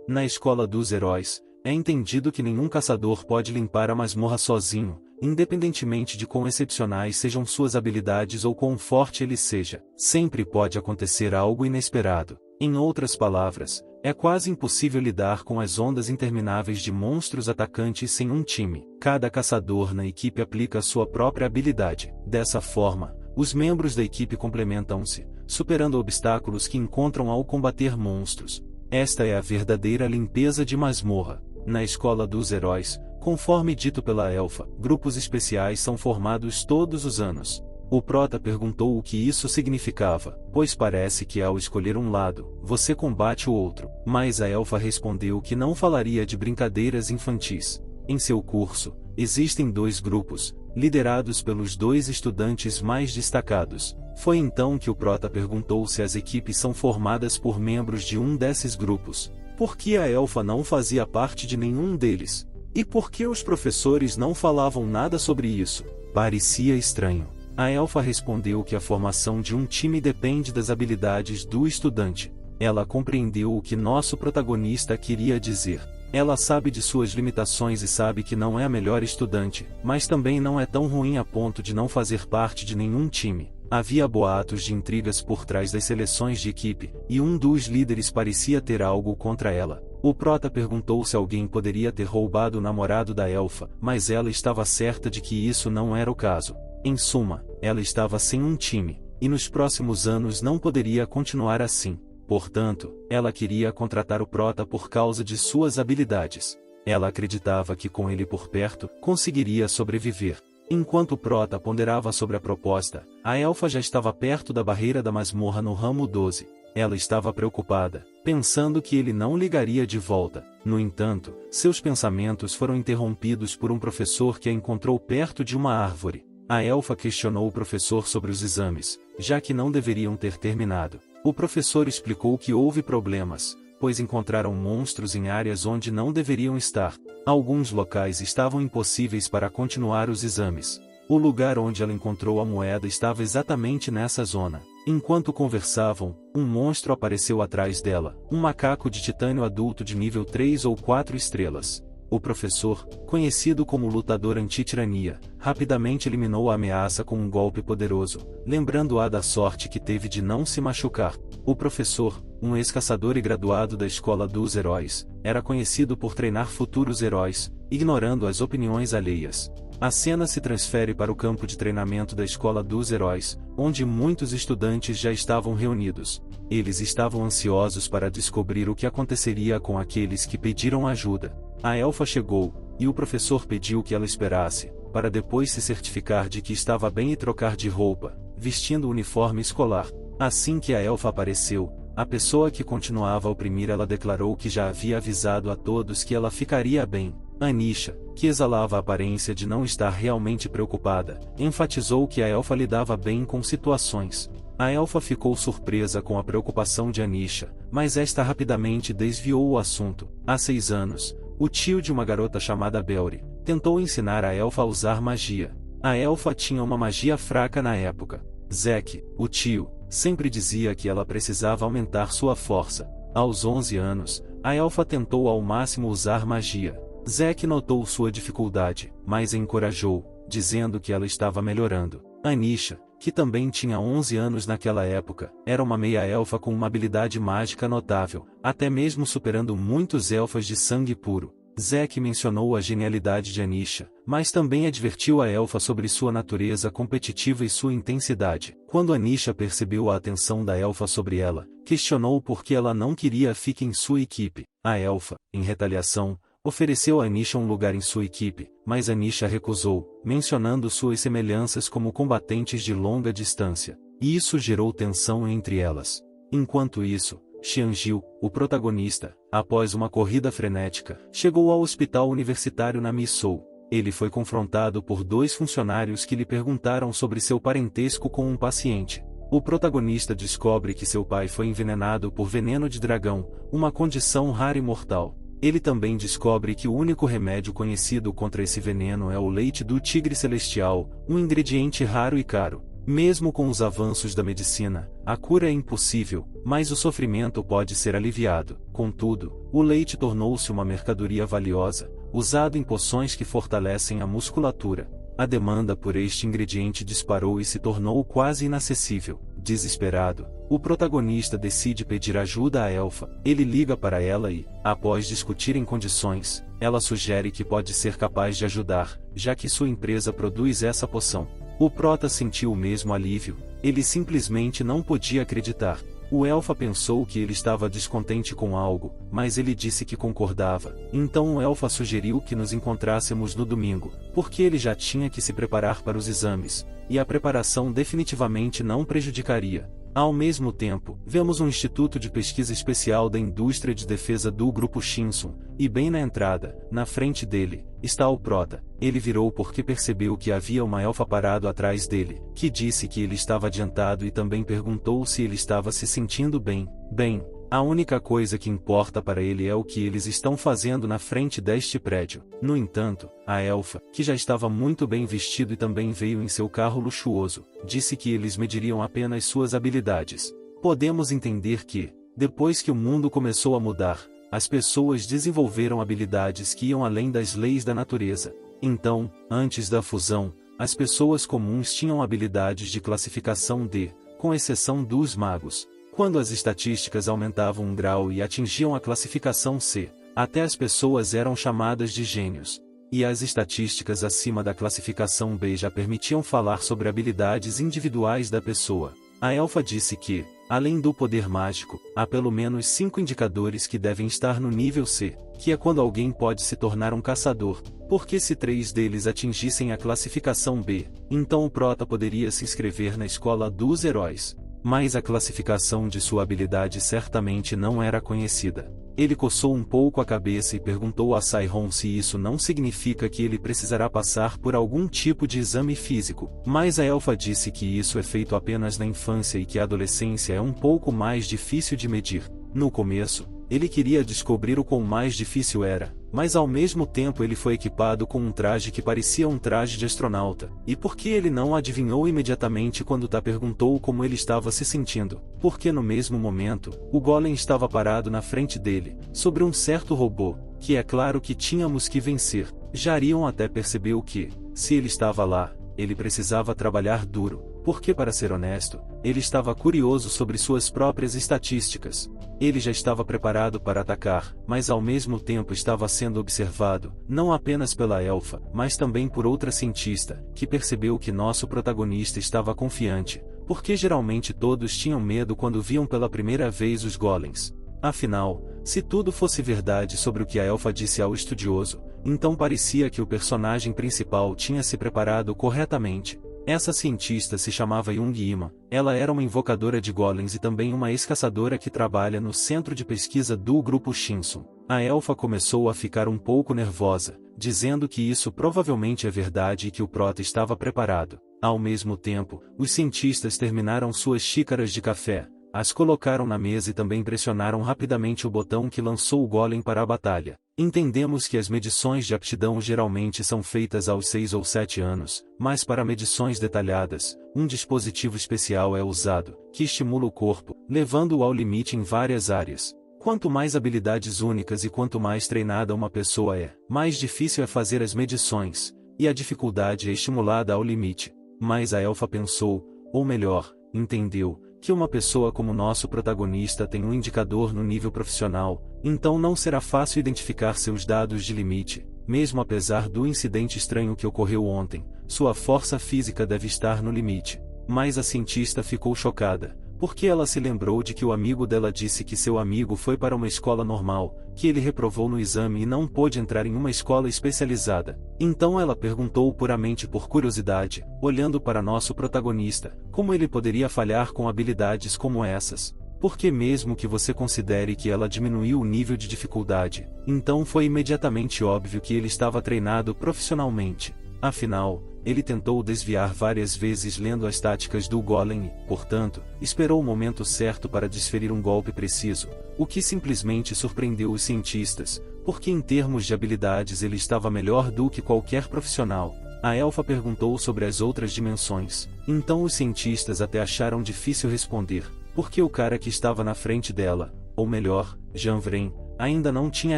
Na escola dos heróis, é entendido que nenhum caçador pode limpar a masmorra sozinho, independentemente de quão excepcionais sejam suas habilidades ou quão forte ele seja. Sempre pode acontecer algo inesperado. Em outras palavras, é quase impossível lidar com as ondas intermináveis de monstros atacantes sem um time. Cada caçador na equipe aplica sua própria habilidade. Dessa forma, os membros da equipe complementam-se, superando obstáculos que encontram ao combater monstros. Esta é a verdadeira limpeza de masmorra. Na escola dos heróis, conforme dito pela Elfa, grupos especiais são formados todos os anos. O prota perguntou o que isso significava, pois parece que ao escolher um lado, você combate o outro. Mas a Elfa respondeu que não falaria de brincadeiras infantis. Em seu curso, existem 2 grupos, liderados pelos 2 estudantes mais destacados. Foi então que o prota perguntou se as equipes são formadas por membros de um desses grupos. Por que a Elfa não fazia parte de nenhum deles? E por que os professores não falavam nada sobre isso? Parecia estranho. A Elfa respondeu que a formação de um time depende das habilidades do estudante. Ela compreendeu o que nosso protagonista queria dizer. Ela sabe de suas limitações e sabe que não é a melhor estudante, mas também não é tão ruim a ponto de não fazer parte de nenhum time. Havia boatos de intrigas por trás das seleções de equipe, e um dos líderes parecia ter algo contra ela. O prota perguntou se alguém poderia ter roubado o namorado da Elfa, mas ela estava certa de que isso não era o caso. Em suma, ela estava sem um time, e nos próximos anos não poderia continuar assim. Portanto, ela queria contratar o prota por causa de suas habilidades. Ela acreditava que com ele por perto, conseguiria sobreviver. Enquanto o prota ponderava sobre a proposta, a Elfa já estava perto da barreira da masmorra no ramo 12. Ela estava preocupada, pensando que ele não ligaria de volta. No entanto, seus pensamentos foram interrompidos por um professor que a encontrou perto de uma árvore. A Elfa questionou o professor sobre os exames, já que não deveriam ter terminado. O professor explicou que houve problemas, pois encontraram monstros em áreas onde não deveriam estar. Alguns locais estavam impossíveis para continuar os exames. O lugar onde ela encontrou a moeda estava exatamente nessa zona. Enquanto conversavam, um monstro apareceu atrás dela, um macaco de titânio adulto de nível 3 ou 4 estrelas. O professor, conhecido como lutador anti-tirania, rapidamente eliminou a ameaça com um golpe poderoso, lembrando-a da sorte que teve de não se machucar. O professor, um ex-caçador e graduado da escola dos heróis, era conhecido por treinar futuros heróis, ignorando as opiniões alheias. A cena se transfere para o campo de treinamento da escola dos heróis, onde muitos estudantes já estavam reunidos. Eles estavam ansiosos para descobrir o que aconteceria com aqueles que pediram ajuda. A Elfa chegou, e o professor pediu que ela esperasse, para depois se certificar de que estava bem e trocar de roupa, vestindo o uniforme escolar. Assim que a Elfa apareceu, a pessoa que continuava a oprimir ela declarou que já havia avisado a todos que ela ficaria bem. Anisha, que exalava a aparência de não estar realmente preocupada, enfatizou que a Elfa lidava bem com situações. A Elfa ficou surpresa com a preocupação de Anisha, mas esta rapidamente desviou o assunto. Há 6 anos, o tio de uma garota chamada Belry tentou ensinar a Elfa a usar magia. A Elfa tinha uma magia fraca na época. Zack, o tio, sempre dizia que ela precisava aumentar sua força. Aos 11 anos, a Elfa tentou ao máximo usar magia. Zack notou sua dificuldade, mas a encorajou, dizendo que ela estava melhorando. Anisha, que também tinha 11 anos naquela época, era uma meia-elfa com uma habilidade mágica notável, até mesmo superando muitos elfas de sangue puro. Zack mencionou a genialidade de Anisha, mas também advertiu a elfa sobre sua natureza competitiva e sua intensidade. Quando Anisha percebeu a atenção da elfa sobre ela, questionou por que ela não queria ficar em sua equipe. A elfa, em retaliação, ofereceu a Anisha um lugar em sua equipe, mas Anisha recusou, mencionando suas semelhanças como combatentes de longa distância. E isso gerou tensão entre elas. Enquanto isso, Xianjiu, o protagonista, após uma corrida frenética, chegou ao hospital universitário na Missou. Ele foi confrontado por 2 funcionários que lhe perguntaram sobre seu parentesco com um paciente. O protagonista descobre que seu pai foi envenenado por veneno de dragão, uma condição rara e mortal. Ele também descobre que o único remédio conhecido contra esse veneno é o leite do tigre celestial, um ingrediente raro e caro. Mesmo com os avanços da medicina, a cura é impossível, mas o sofrimento pode ser aliviado. Contudo, o leite tornou-se uma mercadoria valiosa, usado em poções que fortalecem a musculatura. A demanda por este ingrediente disparou e se tornou quase inacessível. Desesperado, o protagonista decide pedir ajuda à elfa. Ele liga para ela e, após discutirem condições, ela sugere que pode ser capaz de ajudar, já que sua empresa produz essa poção. O prota sentiu o mesmo alívio, ele simplesmente não podia acreditar. O elfa pensou que ele estava descontente com algo, mas ele disse que concordava. Então o elfa sugeriu que nos encontrássemos no domingo, porque ele já tinha que se preparar para os exames, e a preparação definitivamente não prejudicaria. Ao mesmo tempo, vemos um instituto de pesquisa especial da indústria de defesa do grupo Shinson, e bem na entrada, na frente dele, está o prota. Ele virou porque percebeu que havia uma elfa parado atrás dele, que disse que ele estava adiantado e também perguntou se ele estava se sentindo bem. Bem, a única coisa que importa para ele é o que eles estão fazendo na frente deste prédio. No entanto, a elfa, que já estava muito bem vestido e também veio em seu carro luxuoso, disse que eles mediriam apenas suas habilidades. Podemos entender que, depois que o mundo começou a mudar, as pessoas desenvolveram habilidades que iam além das leis da natureza. Então, antes da fusão, as pessoas comuns tinham habilidades de classificação D, com exceção dos magos. Quando as estatísticas aumentavam um grau e atingiam a classificação C, até as pessoas eram chamadas de gênios. E as estatísticas acima da classificação B já permitiam falar sobre habilidades individuais da pessoa. A elfa disse que, além do poder mágico, há pelo menos 5 indicadores que devem estar no nível C, que é quando alguém pode se tornar um caçador, porque se 3 deles atingissem a classificação B, então o prota poderia se inscrever na escola dos heróis. Mas a classificação de sua habilidade certamente não era conhecida. Ele coçou um pouco a cabeça e perguntou a Saihon se isso não significa que ele precisará passar por algum tipo de exame físico. Mas a elfa disse que isso é feito apenas na infância e que a adolescência é um pouco mais difícil de medir. No começo, ele queria descobrir o quão mais difícil era, mas ao mesmo tempo ele foi equipado com um traje que parecia um traje de astronauta. E por que ele não adivinhou imediatamente quando Ta perguntou como ele estava se sentindo? Porque no mesmo momento, o golem estava parado na frente dele, sobre um certo robô, que é claro que tínhamos que vencer. Jarion até percebeu que, se ele estava lá, ele precisava trabalhar duro, porque para ser honesto, ele estava curioso sobre suas próprias estatísticas. Ele já estava preparado para atacar, mas ao mesmo tempo estava sendo observado, não apenas pela elfa, mas também por outra cientista, que percebeu que nosso protagonista estava confiante, porque geralmente todos tinham medo quando viam pela primeira vez os golems. Afinal, se tudo fosse verdade sobre o que a elfa disse ao estudioso, então parecia que o personagem principal tinha se preparado corretamente. Essa cientista se chamava Jung Ima. Ela era uma invocadora de golems e também uma ex-caçadora que trabalha no centro de pesquisa do grupo Shinson. A elfa começou a ficar um pouco nervosa, dizendo que isso provavelmente é verdade e que o prota estava preparado. Ao mesmo tempo, os cientistas terminaram suas xícaras de café, as colocaram na mesa e também pressionaram rapidamente o botão que lançou o golem para a batalha. Entendemos que as medições de aptidão geralmente são feitas aos 6 ou 7 anos, mas para medições detalhadas, um dispositivo especial é usado, que estimula o corpo, levando-o ao limite em várias áreas. Quanto mais habilidades únicas e quanto mais treinada uma pessoa é, mais difícil é fazer as medições, e a dificuldade é estimulada ao limite. Mas a elfa pensou, ou melhor, entendeu, que uma pessoa como nosso protagonista tem um indicador no nível profissional, então não será fácil identificar seus dados de limite. Mesmo apesar do incidente estranho que ocorreu ontem, sua força física deve estar no limite. Mas a cientista ficou chocada, porque ela se lembrou de que o amigo dela disse que seu amigo foi para uma escola normal, que ele reprovou no exame e não pôde entrar em uma escola especializada. Então ela perguntou puramente por curiosidade, olhando para nosso protagonista, como ele poderia falhar com habilidades como essas. Porque mesmo que você considere que ela diminuiu o nível de dificuldade, então foi imediatamente óbvio que ele estava treinado profissionalmente. Afinal, ele tentou desviar várias vezes lendo as táticas do golem e, portanto, esperou o momento certo para desferir um golpe preciso, o que simplesmente surpreendeu os cientistas, porque em termos de habilidades ele estava melhor do que qualquer profissional. A elfa perguntou sobre as outras dimensões. Então os cientistas até acharam difícil responder, porque o cara que estava na frente dela, ou melhor, Janvren, ainda não tinha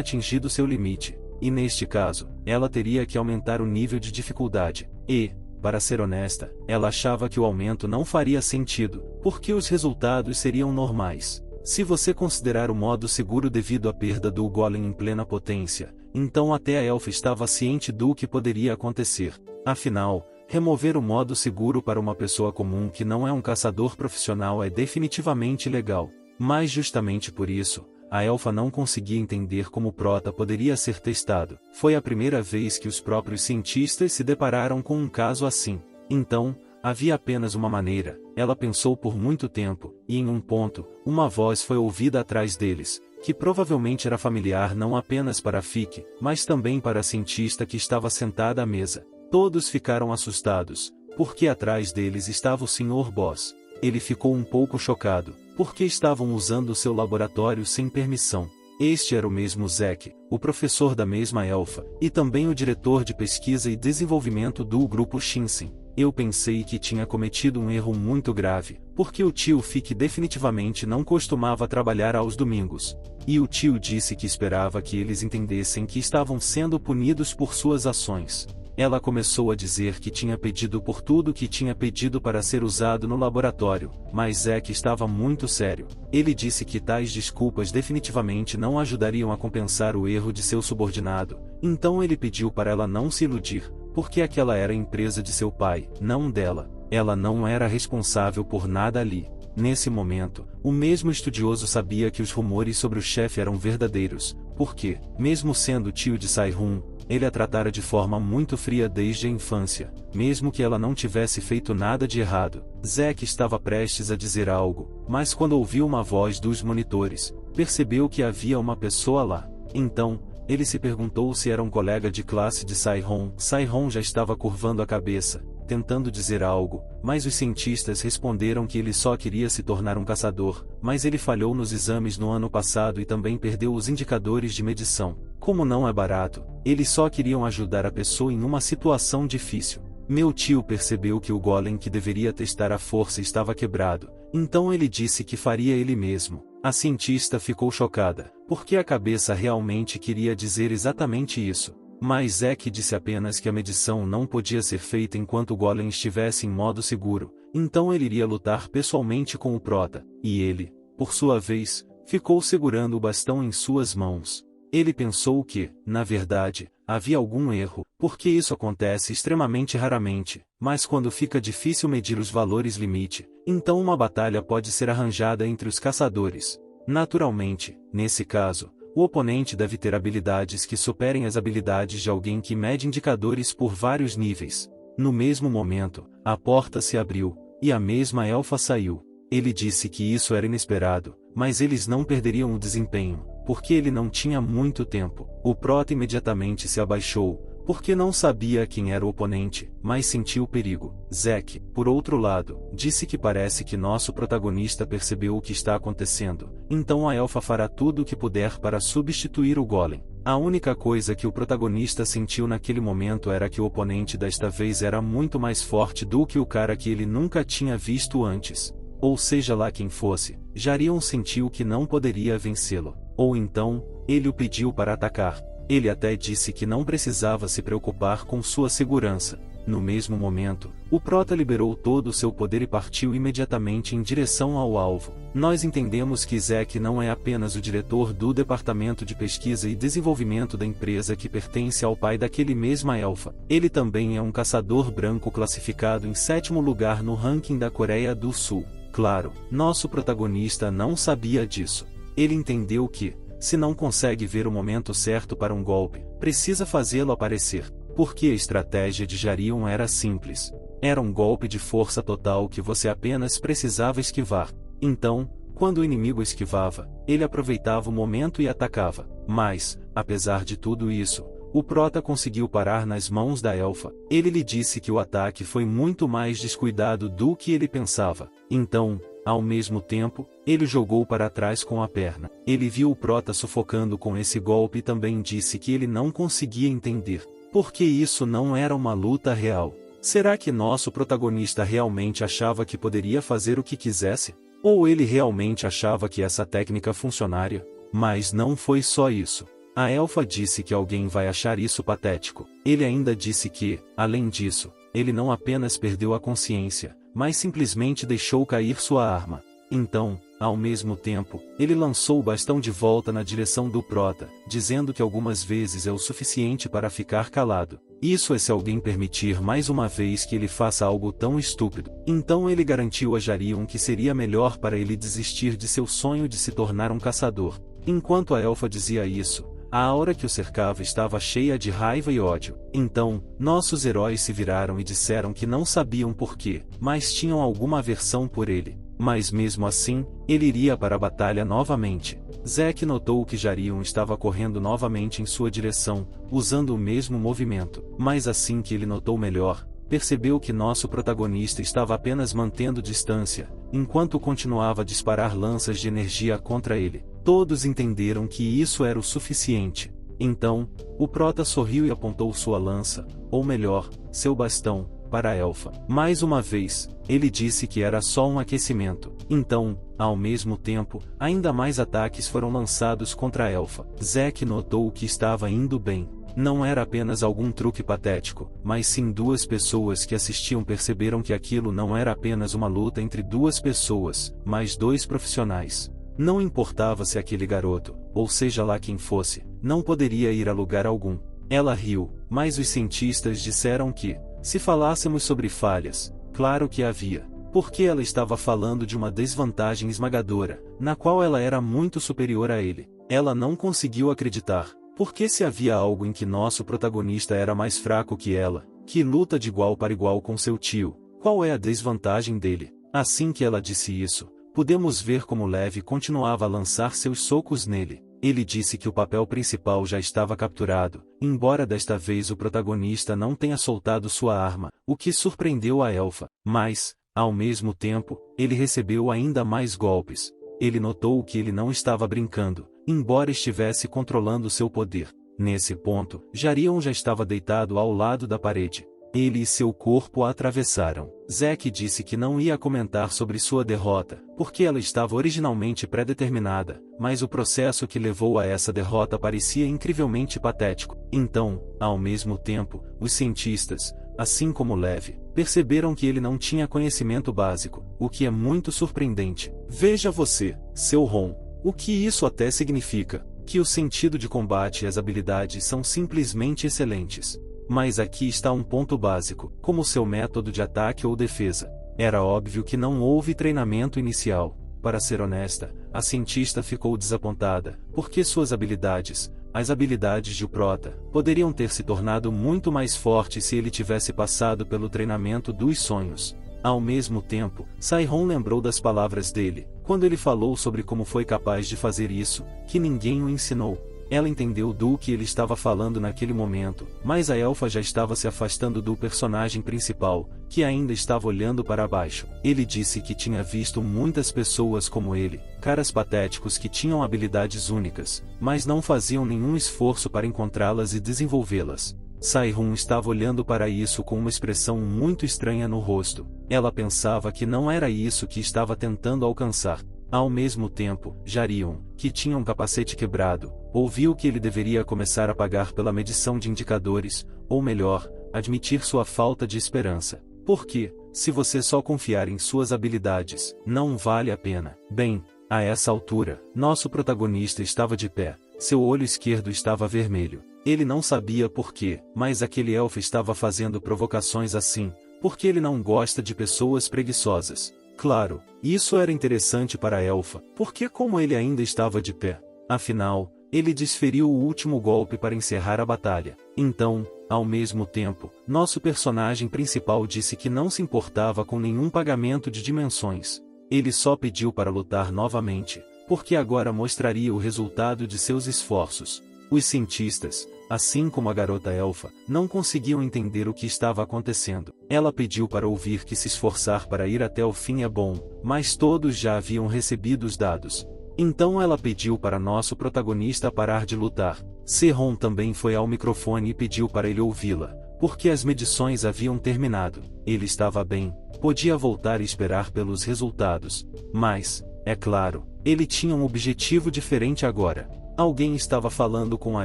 atingido seu limite, e neste caso, ela teria que aumentar o nível de dificuldade, e, para ser honesta, ela achava que o aumento não faria sentido, porque os resultados seriam normais. Se você considerar o modo seguro devido à perda do golem em plena potência, então até a elfa estava ciente do que poderia acontecer. Afinal, remover o modo seguro para uma pessoa comum que não é um caçador profissional é definitivamente legal. Mas justamente por isso, a elfa não conseguia entender como o Prota poderia ser testado. Foi a primeira vez que os próprios cientistas se depararam com um caso assim. Então, havia apenas uma maneira. Ela pensou por muito tempo, e em um ponto, uma voz foi ouvida atrás deles, que provavelmente era familiar não apenas para Fick, mas também para a cientista que estava sentada à mesa. Todos ficaram assustados, porque atrás deles estava o Sr. Boss. Ele ficou um pouco chocado, porque estavam usando seu laboratório sem permissão. Este era o mesmo Zack, o professor da mesma elfa, e também o diretor de pesquisa e desenvolvimento do grupo Shinsen. Eu pensei que tinha cometido um erro muito grave, porque o tio Fick definitivamente não costumava trabalhar aos domingos. E o tio disse que esperava que eles entendessem que estavam sendo punidos por suas ações. Ela começou a dizer que tinha pedido por tudo que tinha pedido para ser usado no laboratório, mas Zack estava muito sério. Ele disse que tais desculpas definitivamente não ajudariam a compensar o erro de seu subordinado, então ele pediu para ela não se iludir, porque aquela era a empresa de seu pai, não dela. Ela não era responsável por nada ali. Nesse momento, o mesmo estudioso sabia que os rumores sobre o chefe eram verdadeiros, porque, mesmo sendo tio de Sai-Hun, ele a tratara de forma muito fria desde a infância, mesmo que ela não tivesse feito nada de errado. Zack estava prestes a dizer algo, mas quando ouviu uma voz dos monitores, percebeu que havia uma pessoa lá. Então, ele se perguntou se era um colega de classe de Sai-Hun. Sai-Hun já estava curvando a cabeça, tentando dizer algo, mas os cientistas responderam que ele só queria se tornar um caçador, mas ele falhou nos exames no ano passado e também perdeu os indicadores de medição. Como não é barato, eles só queriam ajudar a pessoa em uma situação difícil. Meu tio percebeu que o golem que deveria testar a força estava quebrado, então ele disse que faria ele mesmo. A cientista ficou chocada, porque a cabeça realmente queria dizer exatamente isso. Mas Zack disse apenas que a medição não podia ser feita enquanto o golem estivesse em modo seguro, então ele iria lutar pessoalmente com o Prota, e ele, por sua vez, ficou segurando o bastão em suas mãos. Ele pensou que, na verdade, havia algum erro, porque isso acontece extremamente raramente, mas quando fica difícil medir os valores limite, então uma batalha pode ser arranjada entre os caçadores. Naturalmente, nesse caso, o oponente deve ter habilidades que superem as habilidades de alguém que mede indicadores por vários níveis. No mesmo momento, a porta se abriu, e a mesma elfa saiu. Ele disse que isso era inesperado, mas eles não perderiam o desempenho, porque ele não tinha muito tempo. O Prota imediatamente se abaixou, porque não sabia quem era o oponente, mas sentiu o perigo. Zack, por outro lado, disse que parece que nosso protagonista percebeu o que está acontecendo, então a elfa fará tudo o que puder para substituir o golem. A única coisa que o protagonista sentiu naquele momento era que o oponente desta vez era muito mais forte do que o cara que ele nunca tinha visto antes. Ou seja lá quem fosse, Jarion sentiu que não poderia vencê-lo. Ou então, ele o pediu para atacar. Ele até disse que não precisava se preocupar com sua segurança. No mesmo momento, o Prota liberou todo o seu poder e partiu imediatamente em direção ao alvo. Nós entendemos que Zack não é apenas o diretor do departamento de pesquisa e desenvolvimento da empresa que pertence ao pai daquele mesma elfa. Ele também é um caçador branco classificado em 7º lugar no ranking da Coreia do Sul. Claro, nosso protagonista não sabia disso. Ele entendeu que, se não consegue ver o momento certo para um golpe, precisa fazê-lo aparecer, porque a estratégia de Jarion era simples. Era um golpe de força total que você apenas precisava esquivar. Então, quando o inimigo esquivava, ele aproveitava o momento e atacava. Mas, apesar de tudo isso, o Prota conseguiu parar nas mãos da elfa. Ele lhe disse que o ataque foi muito mais descuidado do que ele pensava. Então, ao mesmo tempo, ele jogou para trás com a perna. Ele viu o Prota sufocando com esse golpe e também disse que ele não conseguia entender. Porque isso não era uma luta real. Será que nosso protagonista realmente achava que poderia fazer o que quisesse? Ou ele realmente achava que essa técnica funcionaria? Mas não foi só isso. A elfa disse que alguém vai achar isso patético. Ele ainda disse que, além disso, ele não apenas perdeu a consciência, mas simplesmente deixou cair sua arma. Então, ao mesmo tempo, ele lançou o bastão de volta na direção do prota, dizendo que algumas vezes é o suficiente para ficar calado. Isso é se alguém permitir mais uma vez que ele faça algo tão estúpido. Então ele garantiu a Jarion que seria melhor para ele desistir de seu sonho de se tornar um caçador. Enquanto a elfa dizia isso, a aura que o cercava estava cheia de raiva e ódio. Então, nossos heróis se viraram e disseram que não sabiam porquê, mas tinham alguma aversão por ele. Mas mesmo assim, ele iria para a batalha novamente. Zack notou que Jarion estava correndo novamente em sua direção, usando o mesmo movimento. Mas assim que ele notou melhor, percebeu que nosso protagonista estava apenas mantendo distância, enquanto continuava a disparar lanças de energia contra ele. Todos entenderam que isso era o suficiente. Então, o prota sorriu e apontou sua lança, ou melhor, seu bastão, para a elfa. Mais uma vez, ele disse que era só um aquecimento. Então, ao mesmo tempo, ainda mais ataques foram lançados contra a elfa. Zack notou que estava indo bem. Não era apenas algum truque patético, mas sim duas pessoas que assistiam perceberam que aquilo não era apenas uma luta entre duas pessoas, mas dois profissionais. Não importava se aquele garoto, ou seja lá quem fosse, não poderia ir a lugar algum. Ela riu, mas os cientistas disseram que, se falássemos sobre falhas, claro que havia, porque ela estava falando de uma desvantagem esmagadora, na qual ela era muito superior a ele. Ela não conseguiu acreditar, porque se havia algo em que nosso protagonista era mais fraco que ela, que luta de igual para igual com seu tio, qual é a desvantagem dele? Assim que ela disse isso, podemos ver como Levi continuava a lançar seus socos nele. Ele disse que o papel principal já estava capturado, embora desta vez o protagonista não tenha soltado sua arma, o que surpreendeu a elfa. Mas, ao mesmo tempo, ele recebeu ainda mais golpes. Ele notou que ele não estava brincando, embora estivesse controlando seu poder. Nesse ponto, Jarion já estava deitado ao lado da parede. Ele e seu corpo a atravessaram. Zack disse que não ia comentar sobre sua derrota, porque ela estava originalmente pré-determinada, mas o processo que levou a essa derrota parecia incrivelmente patético. Então, ao mesmo tempo, os cientistas, assim como Levi, perceberam que ele não tinha conhecimento básico, o que é muito surpreendente. Veja você, seu Ron, o que isso até significa, que o sentido de combate e as habilidades são simplesmente excelentes. Mas aqui está um ponto básico, como seu método de ataque ou defesa. Era óbvio que não houve treinamento inicial. Para ser honesta, a cientista ficou desapontada, porque suas habilidades, as habilidades de prota, poderiam ter se tornado muito mais fortes se ele tivesse passado pelo treinamento dos sonhos. Ao mesmo tempo, Sairon lembrou das palavras dele, quando ele falou sobre como foi capaz de fazer isso, que ninguém o ensinou. Ela entendeu do que ele estava falando naquele momento, mas a elfa já estava se afastando do personagem principal, que ainda estava olhando para baixo. Ele disse que tinha visto muitas pessoas como ele, caras patéticos que tinham habilidades únicas, mas não faziam nenhum esforço para encontrá-las e desenvolvê-las. Sairon estava olhando para isso com uma expressão muito estranha no rosto. Ela pensava que não era isso que estava tentando alcançar. Ao mesmo tempo, Jarion, que tinha um capacete quebrado, ouviu que ele deveria começar a pagar pela medição de indicadores, ou melhor, admitir sua falta de esperança. Porque, se você só confiar em suas habilidades, não vale a pena. Bem, a essa altura, nosso protagonista estava de pé, seu olho esquerdo estava vermelho. Ele não sabia por quê, mas aquele elfo estava fazendo provocações assim, porque ele não gosta de pessoas preguiçosas. Claro, isso era interessante para a elfa, porque como ele ainda estava de pé, afinal, ele desferiu o último golpe para encerrar a batalha. Então, ao mesmo tempo, nosso personagem principal disse que não se importava com nenhum pagamento de dimensões. Ele só pediu para lutar novamente, porque agora mostraria o resultado de seus esforços. Os cientistas, assim como a garota elfa, não conseguiam entender o que estava acontecendo. Ela pediu para ouvir que se esforçar para ir até o fim é bom, mas todos já haviam recebido os dados. Então ela pediu para nosso protagonista parar de lutar. Serron também foi ao microfone e pediu para ele ouvi-la, porque as medições haviam terminado. Ele estava bem, podia voltar e esperar pelos resultados. Mas, é claro, ele tinha um objetivo diferente agora. Alguém estava falando com a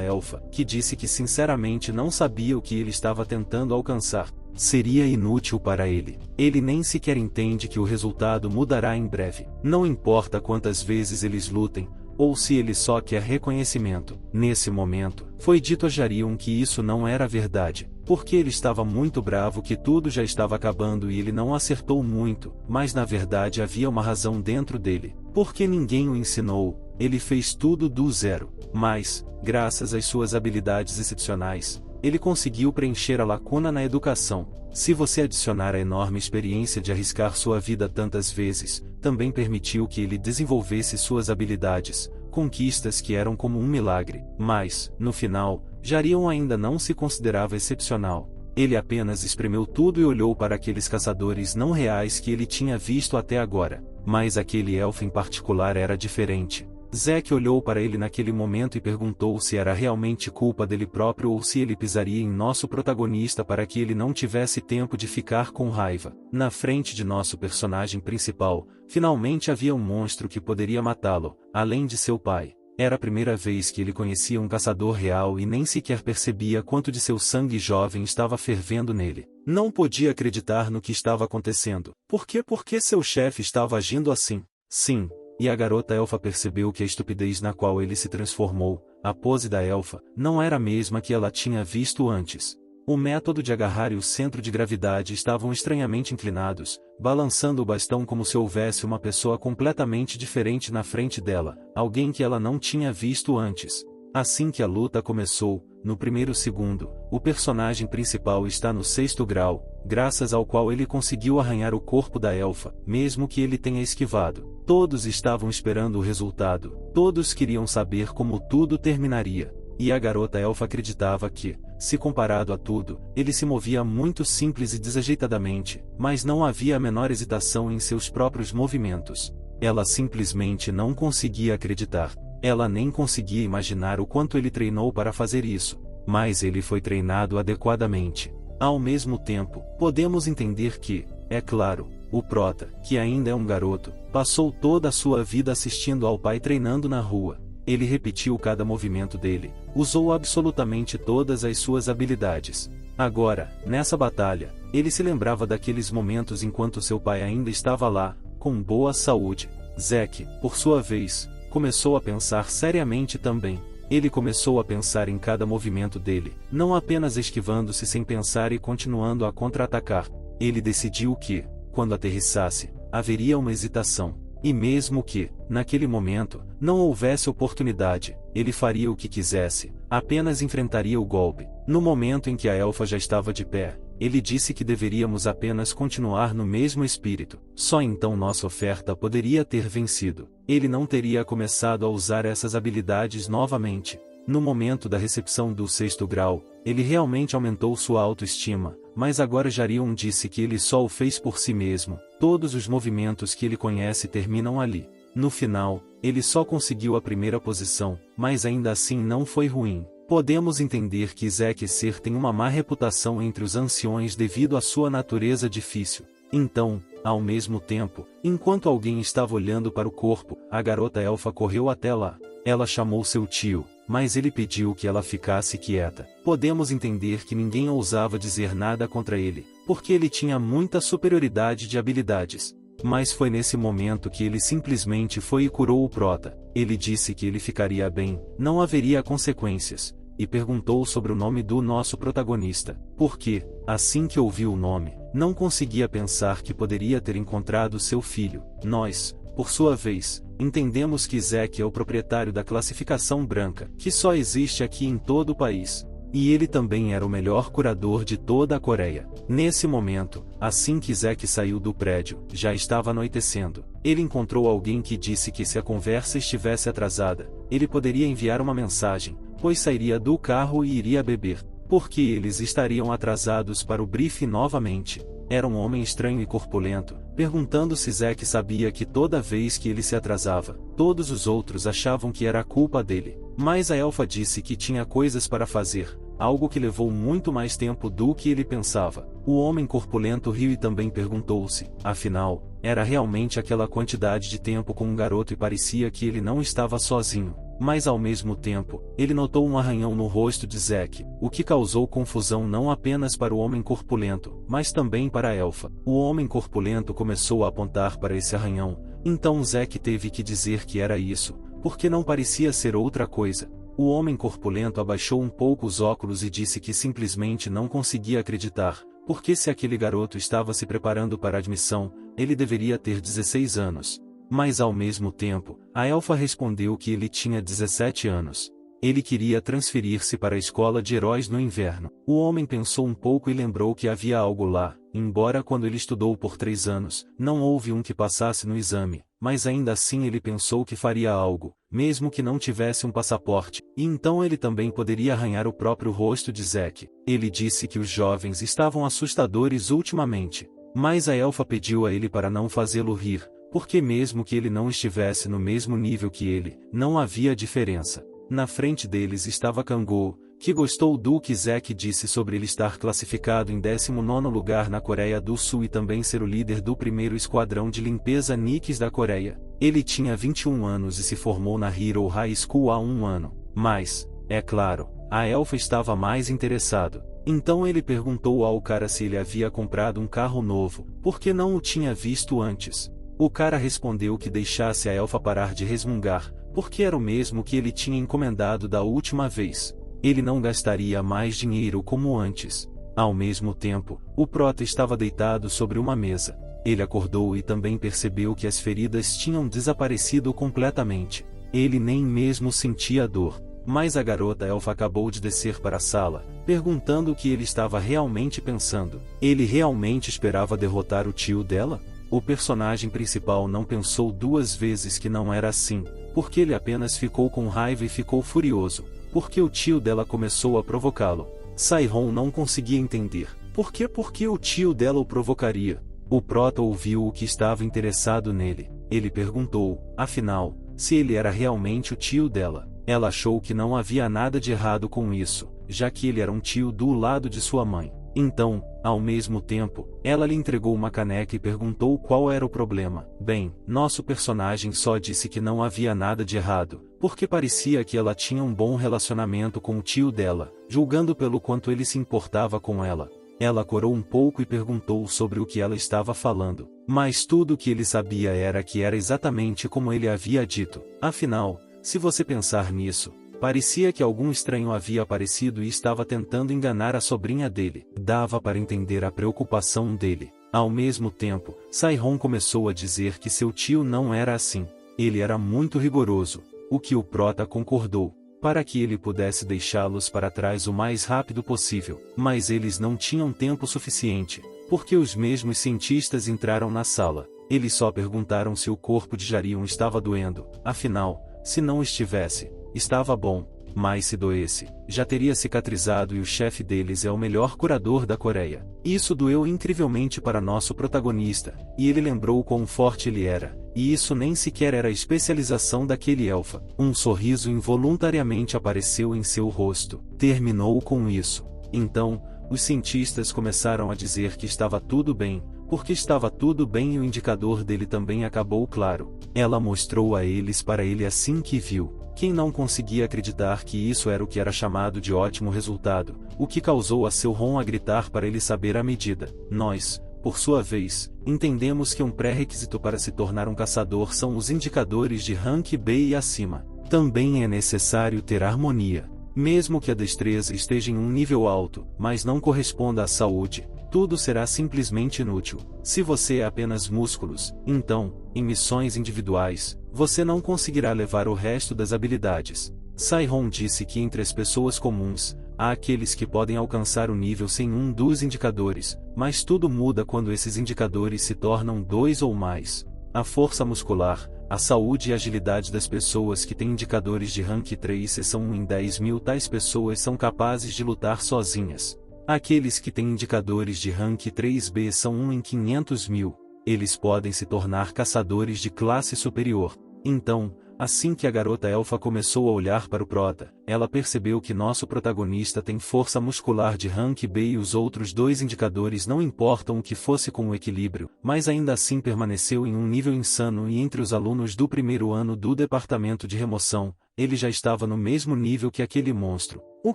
elfa, que disse que sinceramente não sabia o que ele estava tentando alcançar. Seria inútil para ele. Ele nem sequer entende que o resultado mudará em breve. Não importa quantas vezes eles lutem, ou se ele só quer reconhecimento. Nesse momento, foi dito a Jarion que isso não era verdade, porque ele estava muito bravo que tudo já estava acabando e ele não acertou muito, mas na verdade havia uma razão dentro dele. Porque ninguém o ensinou, ele fez tudo do zero. Mas, graças às suas habilidades excepcionais, ele conseguiu preencher a lacuna na educação. Se você adicionar a enorme experiência de arriscar sua vida tantas vezes, também permitiu que ele desenvolvesse suas habilidades, conquistas que eram como um milagre. Mas, no final, Jarion ainda não se considerava excepcional. Ele apenas espremeu tudo e olhou para aqueles caçadores não reais que ele tinha visto até agora. Mas aquele elfo em particular era diferente. Zack olhou para ele naquele momento e perguntou se era realmente culpa dele próprio ou se ele pisaria em nosso protagonista para que ele não tivesse tempo de ficar com raiva. Na frente de nosso personagem principal, finalmente havia um monstro que poderia matá-lo, além de seu pai. Era a primeira vez que ele conhecia um caçador real e nem sequer percebia quanto de seu sangue jovem estava fervendo nele. Não podia acreditar no que estava acontecendo. Por que seu chefe estava agindo assim? Sim. E a garota elfa percebeu que a estupidez na qual ele se transformou, a pose da elfa, não era a mesma que ela tinha visto antes. O método de agarrar e o centro de gravidade estavam estranhamente inclinados, balançando o bastão como se houvesse uma pessoa completamente diferente na frente dela, alguém que ela não tinha visto antes. Assim que a luta começou, no primeiro segundo, o personagem principal está no 6º grau, graças ao qual ele conseguiu arranhar o corpo da elfa, mesmo que ele tenha esquivado. Todos estavam esperando o resultado, todos queriam saber como tudo terminaria. E a garota elfa acreditava que, se comparado a tudo, ele se movia muito simples e desajeitadamente, mas não havia a menor hesitação em seus próprios movimentos. Ela simplesmente não conseguia acreditar. Ela nem conseguia imaginar o quanto ele treinou para fazer isso, mas ele foi treinado adequadamente. Ao mesmo tempo, podemos entender que, é claro, o prota, que ainda é um garoto, passou toda a sua vida assistindo ao pai treinando na rua. Ele repetiu cada movimento dele, usou absolutamente todas as suas habilidades. Agora, nessa batalha, ele se lembrava daqueles momentos enquanto seu pai ainda estava lá, com boa saúde. Zack, por sua vez, começou a pensar seriamente também. Ele começou a pensar em cada movimento dele, não apenas esquivando-se sem pensar e continuando a contra-atacar. Ele decidiu que, quando aterrissasse, haveria uma hesitação. E mesmo que, naquele momento, não houvesse oportunidade, ele faria o que quisesse, apenas enfrentaria o golpe. No momento em que a elfa já estava de pé, ele disse que deveríamos apenas continuar no mesmo espírito. Só então nossa oferta poderia ter vencido. Ele não teria começado a usar essas habilidades novamente. No momento da recepção do 6º grau, ele realmente aumentou sua autoestima, mas agora Jarion disse que ele só o fez por si mesmo. Todos os movimentos que ele conhece terminam ali. No final, ele só conseguiu a primeira posição, mas ainda assim não foi ruim. Podemos entender que Zack Ser tem uma má reputação entre os anciões devido à sua natureza difícil. Então, ao mesmo tempo, enquanto alguém estava olhando para o corpo, a garota elfa correu até lá. Ela chamou seu tio, mas ele pediu que ela ficasse quieta. Podemos entender que ninguém ousava dizer nada contra ele, porque ele tinha muita superioridade de habilidades. Mas foi nesse momento que ele simplesmente foi e curou o prota. Ele disse que ele ficaria bem, não haveria consequências, e perguntou sobre o nome do nosso protagonista, porque, assim que ouviu o nome, não conseguia pensar que poderia ter encontrado seu filho. Nós, por sua vez, entendemos que Zack é o proprietário da classificação branca, que só existe aqui em todo o país. E ele também era o melhor curador de toda a Coreia. Nesse momento, assim que Zack saiu do prédio, já estava anoitecendo. Ele encontrou alguém que disse que se a conversa estivesse atrasada, ele poderia enviar uma mensagem, pois sairia do carro e iria beber, porque eles estariam atrasados para o briefing novamente. Era um homem estranho e corpulento, perguntando se Zack sabia que toda vez que ele se atrasava, todos os outros achavam que era a culpa dele. Mas a elfa disse que tinha coisas para fazer, algo que levou muito mais tempo do que ele pensava. O homem corpulento riu e também perguntou-se, afinal, era realmente aquela quantidade de tempo com um garoto e parecia que ele não estava sozinho. Mas ao mesmo tempo, ele notou um arranhão no rosto de Zack, o que causou confusão não apenas para o homem corpulento, mas também para a elfa. O homem corpulento começou a apontar para esse arranhão, então Zack teve que dizer que era isso, porque não parecia ser outra coisa. O homem corpulento abaixou um pouco os óculos e disse que simplesmente não conseguia acreditar, porque se aquele garoto estava se preparando para a admissão, ele deveria ter 16 anos. Mas ao mesmo tempo, a elfa respondeu que ele tinha 17 anos. Ele queria transferir-se para a escola de heróis no inverno. O homem pensou um pouco e lembrou que havia algo lá, embora quando ele estudou por 3 anos, não houve um que passasse no exame, mas ainda assim ele pensou que faria algo, mesmo que não tivesse um passaporte, e então ele também poderia arranhar o próprio rosto de Zack. Ele disse que os jovens estavam assustadores ultimamente, mas a elfa pediu a ele para não fazê-lo rir, porque mesmo que ele não estivesse no mesmo nível que ele, não havia diferença. Na frente deles estava Kangol, que gostou do que Zack disse sobre ele estar classificado em 19º lugar na Coreia do Sul e também ser o líder do primeiro esquadrão de limpeza Nikes da Coreia. Ele tinha 21 anos e se formou na Hero High School há um ano. Mas, é claro, a elfa estava mais interessado. Então ele perguntou ao cara se ele havia comprado um carro novo, porque não o tinha visto antes. O cara respondeu que deixasse a elfa parar de resmungar, porque era o mesmo que ele tinha encomendado da última vez. Ele não gastaria mais dinheiro como antes. Ao mesmo tempo, o prota estava deitado sobre uma mesa. Ele acordou e também percebeu que as feridas tinham desaparecido completamente. Ele nem mesmo sentia dor. Mas a garota elfa acabou de descer para a sala, perguntando o que ele estava realmente pensando. Ele realmente esperava derrotar o tio dela? O personagem principal não pensou duas vezes que não era assim, porque ele apenas ficou com raiva e ficou furioso, porque o tio dela começou a provocá-lo. Saihon não conseguia entender, porque o tio dela o provocaria. O prota ouviu o que estava interessado nele. Ele perguntou, afinal, se ele era realmente o tio dela. Ela achou que não havia nada de errado com isso, já que ele era um tio do lado de sua mãe. Então, ao mesmo tempo, ela lhe entregou uma caneca e perguntou qual era o problema. Bem, nosso personagem só disse que não havia nada de errado, porque parecia que ela tinha um bom relacionamento com o tio dela, julgando pelo quanto ele se importava com ela. Ela corou um pouco e perguntou sobre o que ela estava falando, mas tudo o que ele sabia era que era exatamente como ele havia dito. Afinal, se você pensar nisso, parecia que algum estranho havia aparecido e estava tentando enganar a sobrinha dele. Dava para entender a preocupação dele. Ao mesmo tempo, Saihon começou a dizer que seu tio não era assim. Ele era muito rigoroso, o que o prota concordou, para que ele pudesse deixá-los para trás o mais rápido possível. Mas eles não tinham tempo suficiente, porque os mesmos cientistas entraram na sala. Eles só perguntaram se o corpo de Jarion estava doendo. Afinal, se não estivesse, estava bom, mas se doesse, já teria cicatrizado e o chefe deles é o melhor curador da Coreia. Isso doeu incrivelmente para nosso protagonista, e ele lembrou quão forte ele era, e isso nem sequer era a especialização daquele elfa. Um sorriso involuntariamente apareceu em seu rosto. Terminou com isso. Então, os cientistas começaram a dizer que estava tudo bem, porque estava tudo bem e o indicador dele também acabou claro. Ela mostrou a eles para ele assim que viu. Quem não conseguia acreditar que isso era o que era chamado de ótimo resultado, o que causou a Saihon a gritar para ele saber a medida. Nós, por sua vez, entendemos que um pré-requisito para se tornar um caçador são os indicadores de rank B e acima. Também é necessário ter harmonia. Mesmo que a destreza esteja em um nível alto, mas não corresponda à saúde, tudo será simplesmente inútil. Se você é apenas músculos, então, em missões individuais, você não conseguirá levar o resto das habilidades. Saihon disse que entre as pessoas comuns, há aqueles que podem alcançar o nível sem um dos indicadores, mas tudo muda quando esses indicadores se tornam 2 ou mais. A força muscular, a saúde e a agilidade das pessoas que têm indicadores de rank 3 são 1 em 10.000. Tais pessoas são capazes de lutar sozinhas. Aqueles que têm indicadores de rank 3B são 1 em 500.000. Eles podem se tornar caçadores de classe superior. Então, Assim que a garota elfa começou a olhar para o prota, ela percebeu que nosso protagonista tem força muscular de rank B e os outros dois indicadores não importam o que fosse com o equilíbrio, mas ainda assim permaneceu em um nível insano e entre os alunos do primeiro ano do departamento de remoção, ele já estava no mesmo nível que aquele monstro. O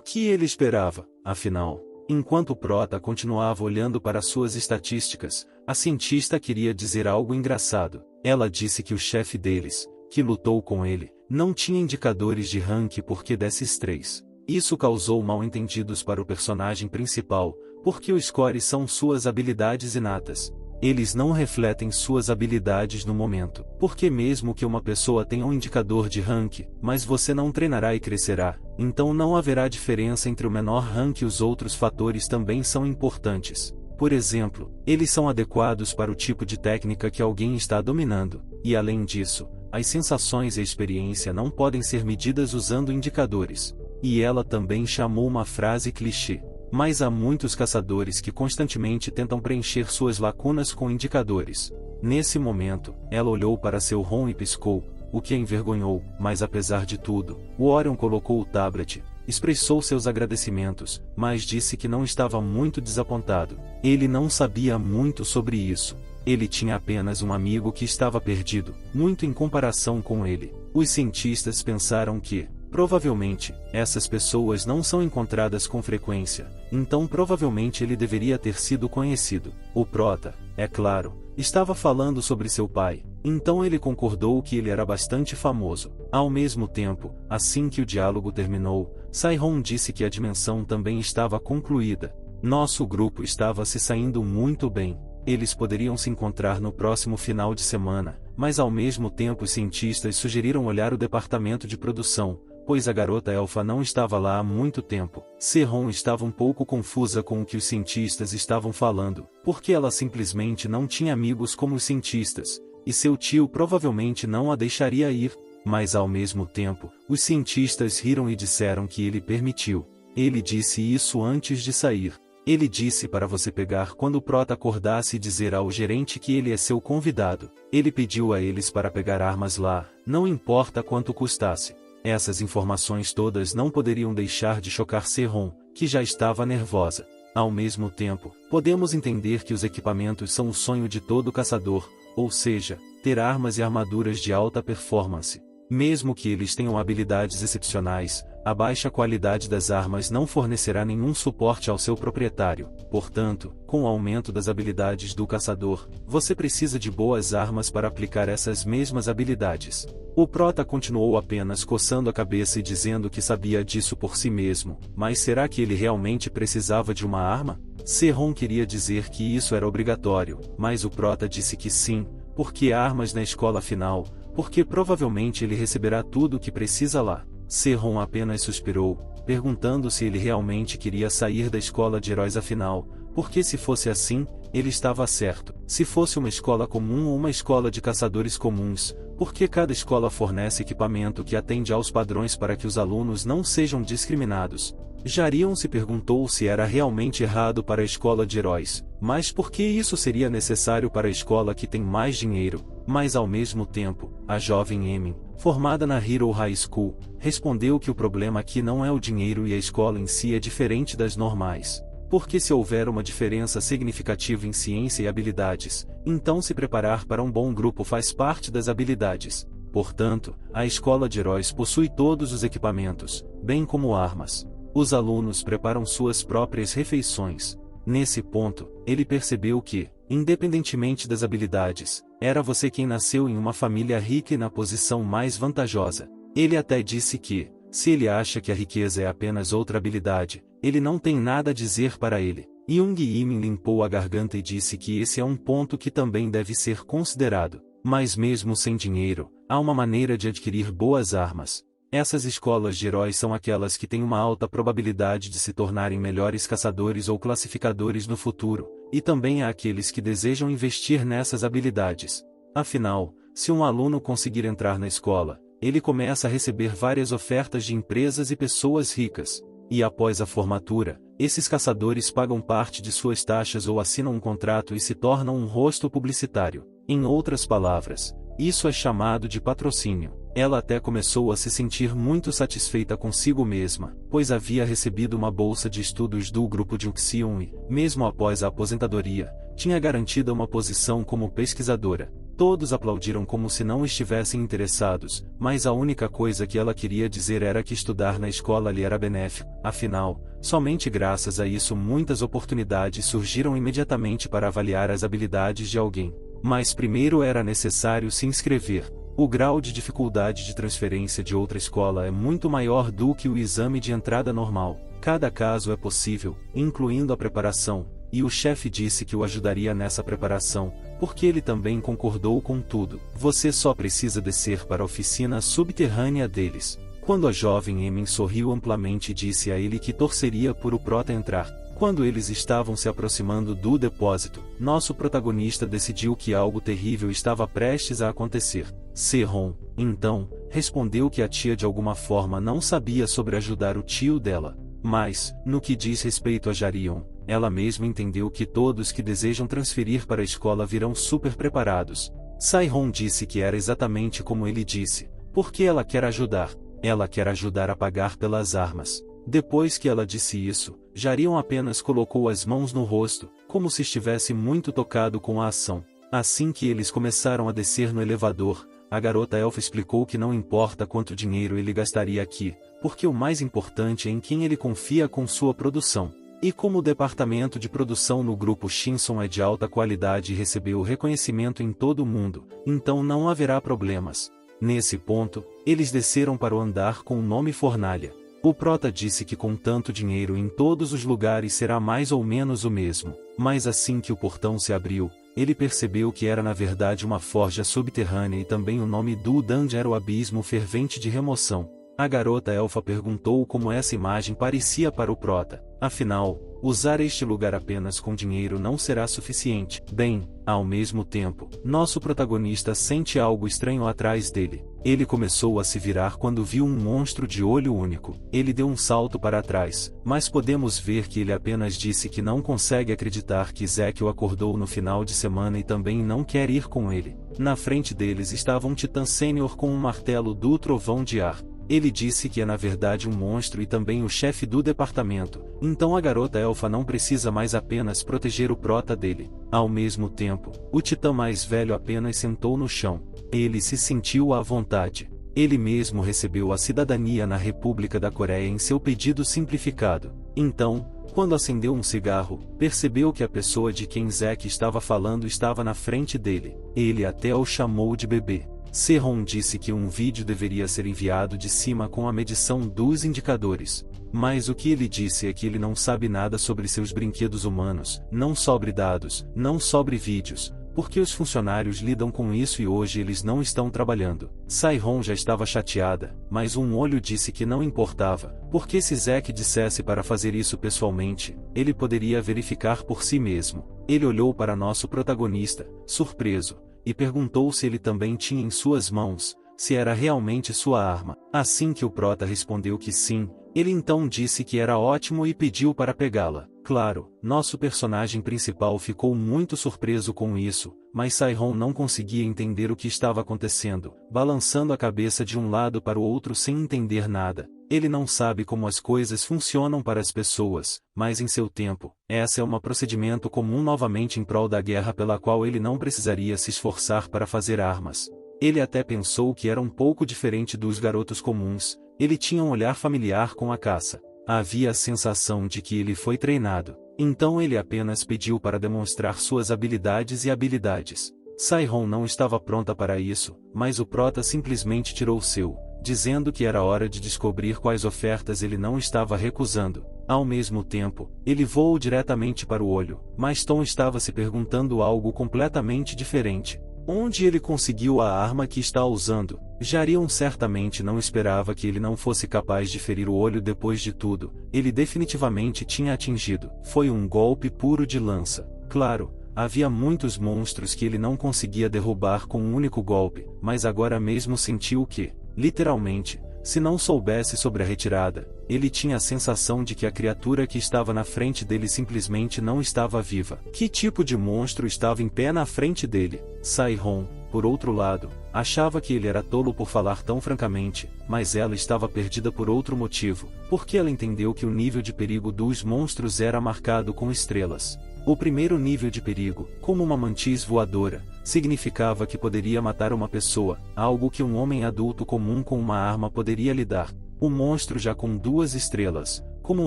que ele esperava, afinal? Enquanto o prota continuava olhando para suas estatísticas, a cientista queria dizer algo engraçado. Ela disse que o chefe deles, que lutou com ele, não tinha indicadores de rank porque desses 3. Isso causou mal-entendidos para o personagem principal, porque os scores são suas habilidades inatas. Eles não refletem suas habilidades no momento. Porque mesmo que uma pessoa tenha um indicador de rank, mas você não treinará e crescerá, então não haverá diferença entre o menor rank e os outros fatores também são importantes. Por exemplo, eles são adequados para o tipo de técnica que alguém está dominando, e além disso, as sensações e a experiência não podem ser medidas usando indicadores. E ela também chamou uma frase clichê. Mas há muitos caçadores que constantemente tentam preencher suas lacunas com indicadores. Nesse momento, ela olhou para seu Ron e piscou, o que a envergonhou, mas apesar de tudo, o Orion colocou o tablet, expressou seus agradecimentos, mas disse que não estava muito desapontado. Ele não sabia muito sobre isso. Ele tinha apenas um amigo que estava perdido, muito em comparação com ele. Os cientistas pensaram que, provavelmente, essas pessoas não são encontradas com frequência, então provavelmente ele deveria ter sido conhecido. O prota, é claro, estava falando sobre seu pai, então ele concordou que ele era bastante famoso. Ao mesmo tempo, assim que o diálogo terminou, Sairon disse que a dimensão também estava concluída. Nosso grupo estava se saindo muito bem. Eles poderiam se encontrar no próximo final de semana, mas ao mesmo tempo os cientistas sugeriram olhar o departamento de produção, pois a garota elfa não estava lá há muito tempo. Serron estava um pouco confusa com o que os cientistas estavam falando, porque ela simplesmente não tinha amigos como os cientistas, e seu tio provavelmente não a deixaria ir, mas ao mesmo tempo, os cientistas riram e disseram que ele permitiu. Ele disse isso antes de sair. Ele disse para você pegar quando o prota acordasse e dizer ao gerente que ele é seu convidado. Ele pediu a eles para pegar armas lá, não importa quanto custasse. Essas informações todas não poderiam deixar de chocar Serron, que já estava nervosa. Ao mesmo tempo, podemos entender que os equipamentos são o sonho de todo caçador, ou seja, ter armas e armaduras de alta performance. Mesmo que eles tenham habilidades excepcionais, a baixa qualidade das armas não fornecerá nenhum suporte ao seu proprietário. Portanto, com o aumento das habilidades do caçador, você precisa de boas armas para aplicar essas mesmas habilidades. O prota continuou apenas coçando a cabeça e dizendo que sabia disso por si mesmo, mas será que ele realmente precisava de uma arma? Serron queria dizer que isso era obrigatório, mas o prota disse que sim, porque há armas na escola final, porque provavelmente ele receberá tudo o que precisa lá. Serron apenas suspirou, perguntando se ele realmente queria sair da escola de heróis afinal, porque se fosse assim, ele estava certo. Se fosse uma escola comum ou uma escola de caçadores comuns, porque cada escola fornece equipamento que atende aos padrões para que os alunos não sejam discriminados. Jarion se perguntou se era realmente errado para a escola de heróis, mas por que isso seria necessário para a escola que tem mais dinheiro? Mas ao mesmo tempo, a jovem Emin, formada na Hero High School, respondeu que o problema aqui não é o dinheiro e a escola em si é diferente das normais. Porque se houver uma diferença significativa em ciência e habilidades, então se preparar para um bom grupo faz parte das habilidades. Portanto, a escola de heróis possui todos os equipamentos, bem como armas. Os alunos preparam suas próprias refeições. Nesse ponto, ele percebeu que, independentemente das habilidades, era você quem nasceu em uma família rica e na posição mais vantajosa. Ele até disse que, se ele acha que a riqueza é apenas outra habilidade, ele não tem nada a dizer para ele. Young Yimin limpou a garganta e disse que esse é um ponto que também deve ser considerado. Mas mesmo sem dinheiro, há uma maneira de adquirir boas armas. Essas escolas de heróis são aquelas que têm uma alta probabilidade de se tornarem melhores caçadores ou classificadores no futuro, e também há aqueles que desejam investir nessas habilidades. Afinal, se um aluno conseguir entrar na escola, ele começa a receber várias ofertas de empresas e pessoas ricas. E após a formatura, esses caçadores pagam parte de suas taxas ou assinam um contrato e se tornam um rosto publicitário. Em outras palavras, isso é chamado de patrocínio. Ela até começou a se sentir muito satisfeita consigo mesma, pois havia recebido uma bolsa de estudos do grupo de Uxion e, mesmo após a aposentadoria, tinha garantida uma posição como pesquisadora. Todos aplaudiram como se não estivessem interessados, mas a única coisa que ela queria dizer era que estudar na escola lhe era benéfico. Afinal, somente graças a isso muitas oportunidades surgiram imediatamente para avaliar as habilidades de alguém. Mas primeiro era necessário se inscrever. O grau de dificuldade de transferência de outra escola é muito maior do que o exame de entrada normal. Cada caso é possível, incluindo a preparação, e o chefe disse que o ajudaria nessa preparação, porque ele também concordou com tudo. Você só precisa descer para a oficina subterrânea deles. Quando a jovem Emin sorriu amplamente e disse a ele que torceria por o Prota entrar. Quando eles estavam se aproximando do depósito, nosso protagonista decidiu que algo terrível estava prestes a acontecer. Se-Hon, então, respondeu que a tia de alguma forma não sabia sobre ajudar o tio dela. Mas, no que diz respeito a Jarion, ela mesma entendeu que todos que desejam transferir para a escola virão super preparados. Sai-Hon disse que era exatamente como ele disse, porque ela quer ajudar. Ela quer ajudar a pagar pelas armas. Depois que ela disse isso, Jarion apenas colocou as mãos no rosto, como se estivesse muito tocado com a ação. Assim que eles começaram a descer no elevador, a garota elfa explicou que não importa quanto dinheiro ele gastaria aqui, porque o mais importante é em quem ele confia com sua produção. E como o departamento de produção no grupo Shinson é de alta qualidade e recebeu reconhecimento em todo o mundo, então não haverá problemas. Nesse ponto, eles desceram para o andar com o nome Fornalha. O Prota disse que com tanto dinheiro em todos os lugares será mais ou menos o mesmo, mas assim que o portão se abriu, ele percebeu que era na verdade uma forja subterrânea e também o nome do dungeon era o Abismo Fervente de Remoção. A garota elfa perguntou como essa imagem parecia para o Prota. Afinal, usar este lugar apenas com dinheiro não será suficiente. Bem, ao mesmo tempo, nosso protagonista sente algo estranho atrás dele. Ele começou a se virar quando viu um monstro de olho único. Ele deu um salto para trás, mas podemos ver que ele apenas disse que não consegue acreditar que Zack o acordou no final de semana e também não quer ir com ele. Na frente deles estava um titã sênior com um martelo do trovão de ar. Ele disse que é na verdade um monstro e também o chefe do departamento, então a garota elfa não precisa mais apenas proteger o Prota dele. Ao mesmo tempo, o titã mais velho apenas sentou no chão. Ele se sentiu à vontade. Ele mesmo recebeu a cidadania na República da Coreia em seu pedido simplificado. Então, quando acendeu um cigarro, percebeu que a pessoa de quem Zack estava falando estava na frente dele. Ele até o chamou de bebê. Se-Hon disse que um vídeo deveria ser enviado de cima com a medição dos indicadores. Mas o que ele disse é que ele não sabe nada sobre seus brinquedos humanos, não sobre dados, não sobre vídeos, porque os funcionários lidam com isso e hoje eles não estão trabalhando. Sai-Hon já estava chateada, mas um olho disse que não importava, porque se Zack dissesse para fazer isso pessoalmente, ele poderia verificar por si mesmo. Ele olhou para nosso protagonista, surpreso, e perguntou se ele também tinha em suas mãos, se era realmente sua arma. Assim que o Prota respondeu que sim, ele então disse que era ótimo e pediu para pegá-la. Claro, nosso personagem principal ficou muito surpreso com isso, mas Sai-Hon não conseguia entender o que estava acontecendo, balançando a cabeça de um lado para o outro sem entender nada. Ele não sabe como as coisas funcionam para as pessoas, mas em seu tempo, essa é um procedimento comum novamente em prol da guerra pela qual ele não precisaria se esforçar para fazer armas. Ele até pensou que era um pouco diferente dos garotos comuns, ele tinha um olhar familiar com a caça. Havia a sensação de que ele foi treinado, então ele apenas pediu para demonstrar suas habilidades e habilidades. Sai-Hon não estava pronta para isso, mas o Prota simplesmente tirou o seu, dizendo que era hora de descobrir quais ofertas ele não estava recusando. Ao mesmo tempo, ele voou diretamente para o olho, mas Tom estava se perguntando algo completamente diferente. Onde ele conseguiu a arma que está usando? Jarion certamente não esperava que ele não fosse capaz de ferir o olho depois de tudo. Ele definitivamente tinha atingido. Foi um golpe puro de lança. Claro, havia muitos monstros que ele não conseguia derrubar com um único golpe, mas agora mesmo sentiu que, literalmente, se não soubesse sobre a retirada, ele tinha a sensação de que a criatura que estava na frente dele simplesmente não estava viva. Que tipo de monstro estava em pé na frente dele? Sai-Hon, por outro lado, achava que ele era tolo por falar tão francamente, mas ela estava perdida por outro motivo, porque ela entendeu que o nível de perigo dos monstros era marcado com estrelas. O primeiro nível de perigo, como uma mantis voadora, significava que poderia matar uma pessoa, algo que um homem adulto comum com uma arma poderia lidar. O monstro já com 2 estrelas, como um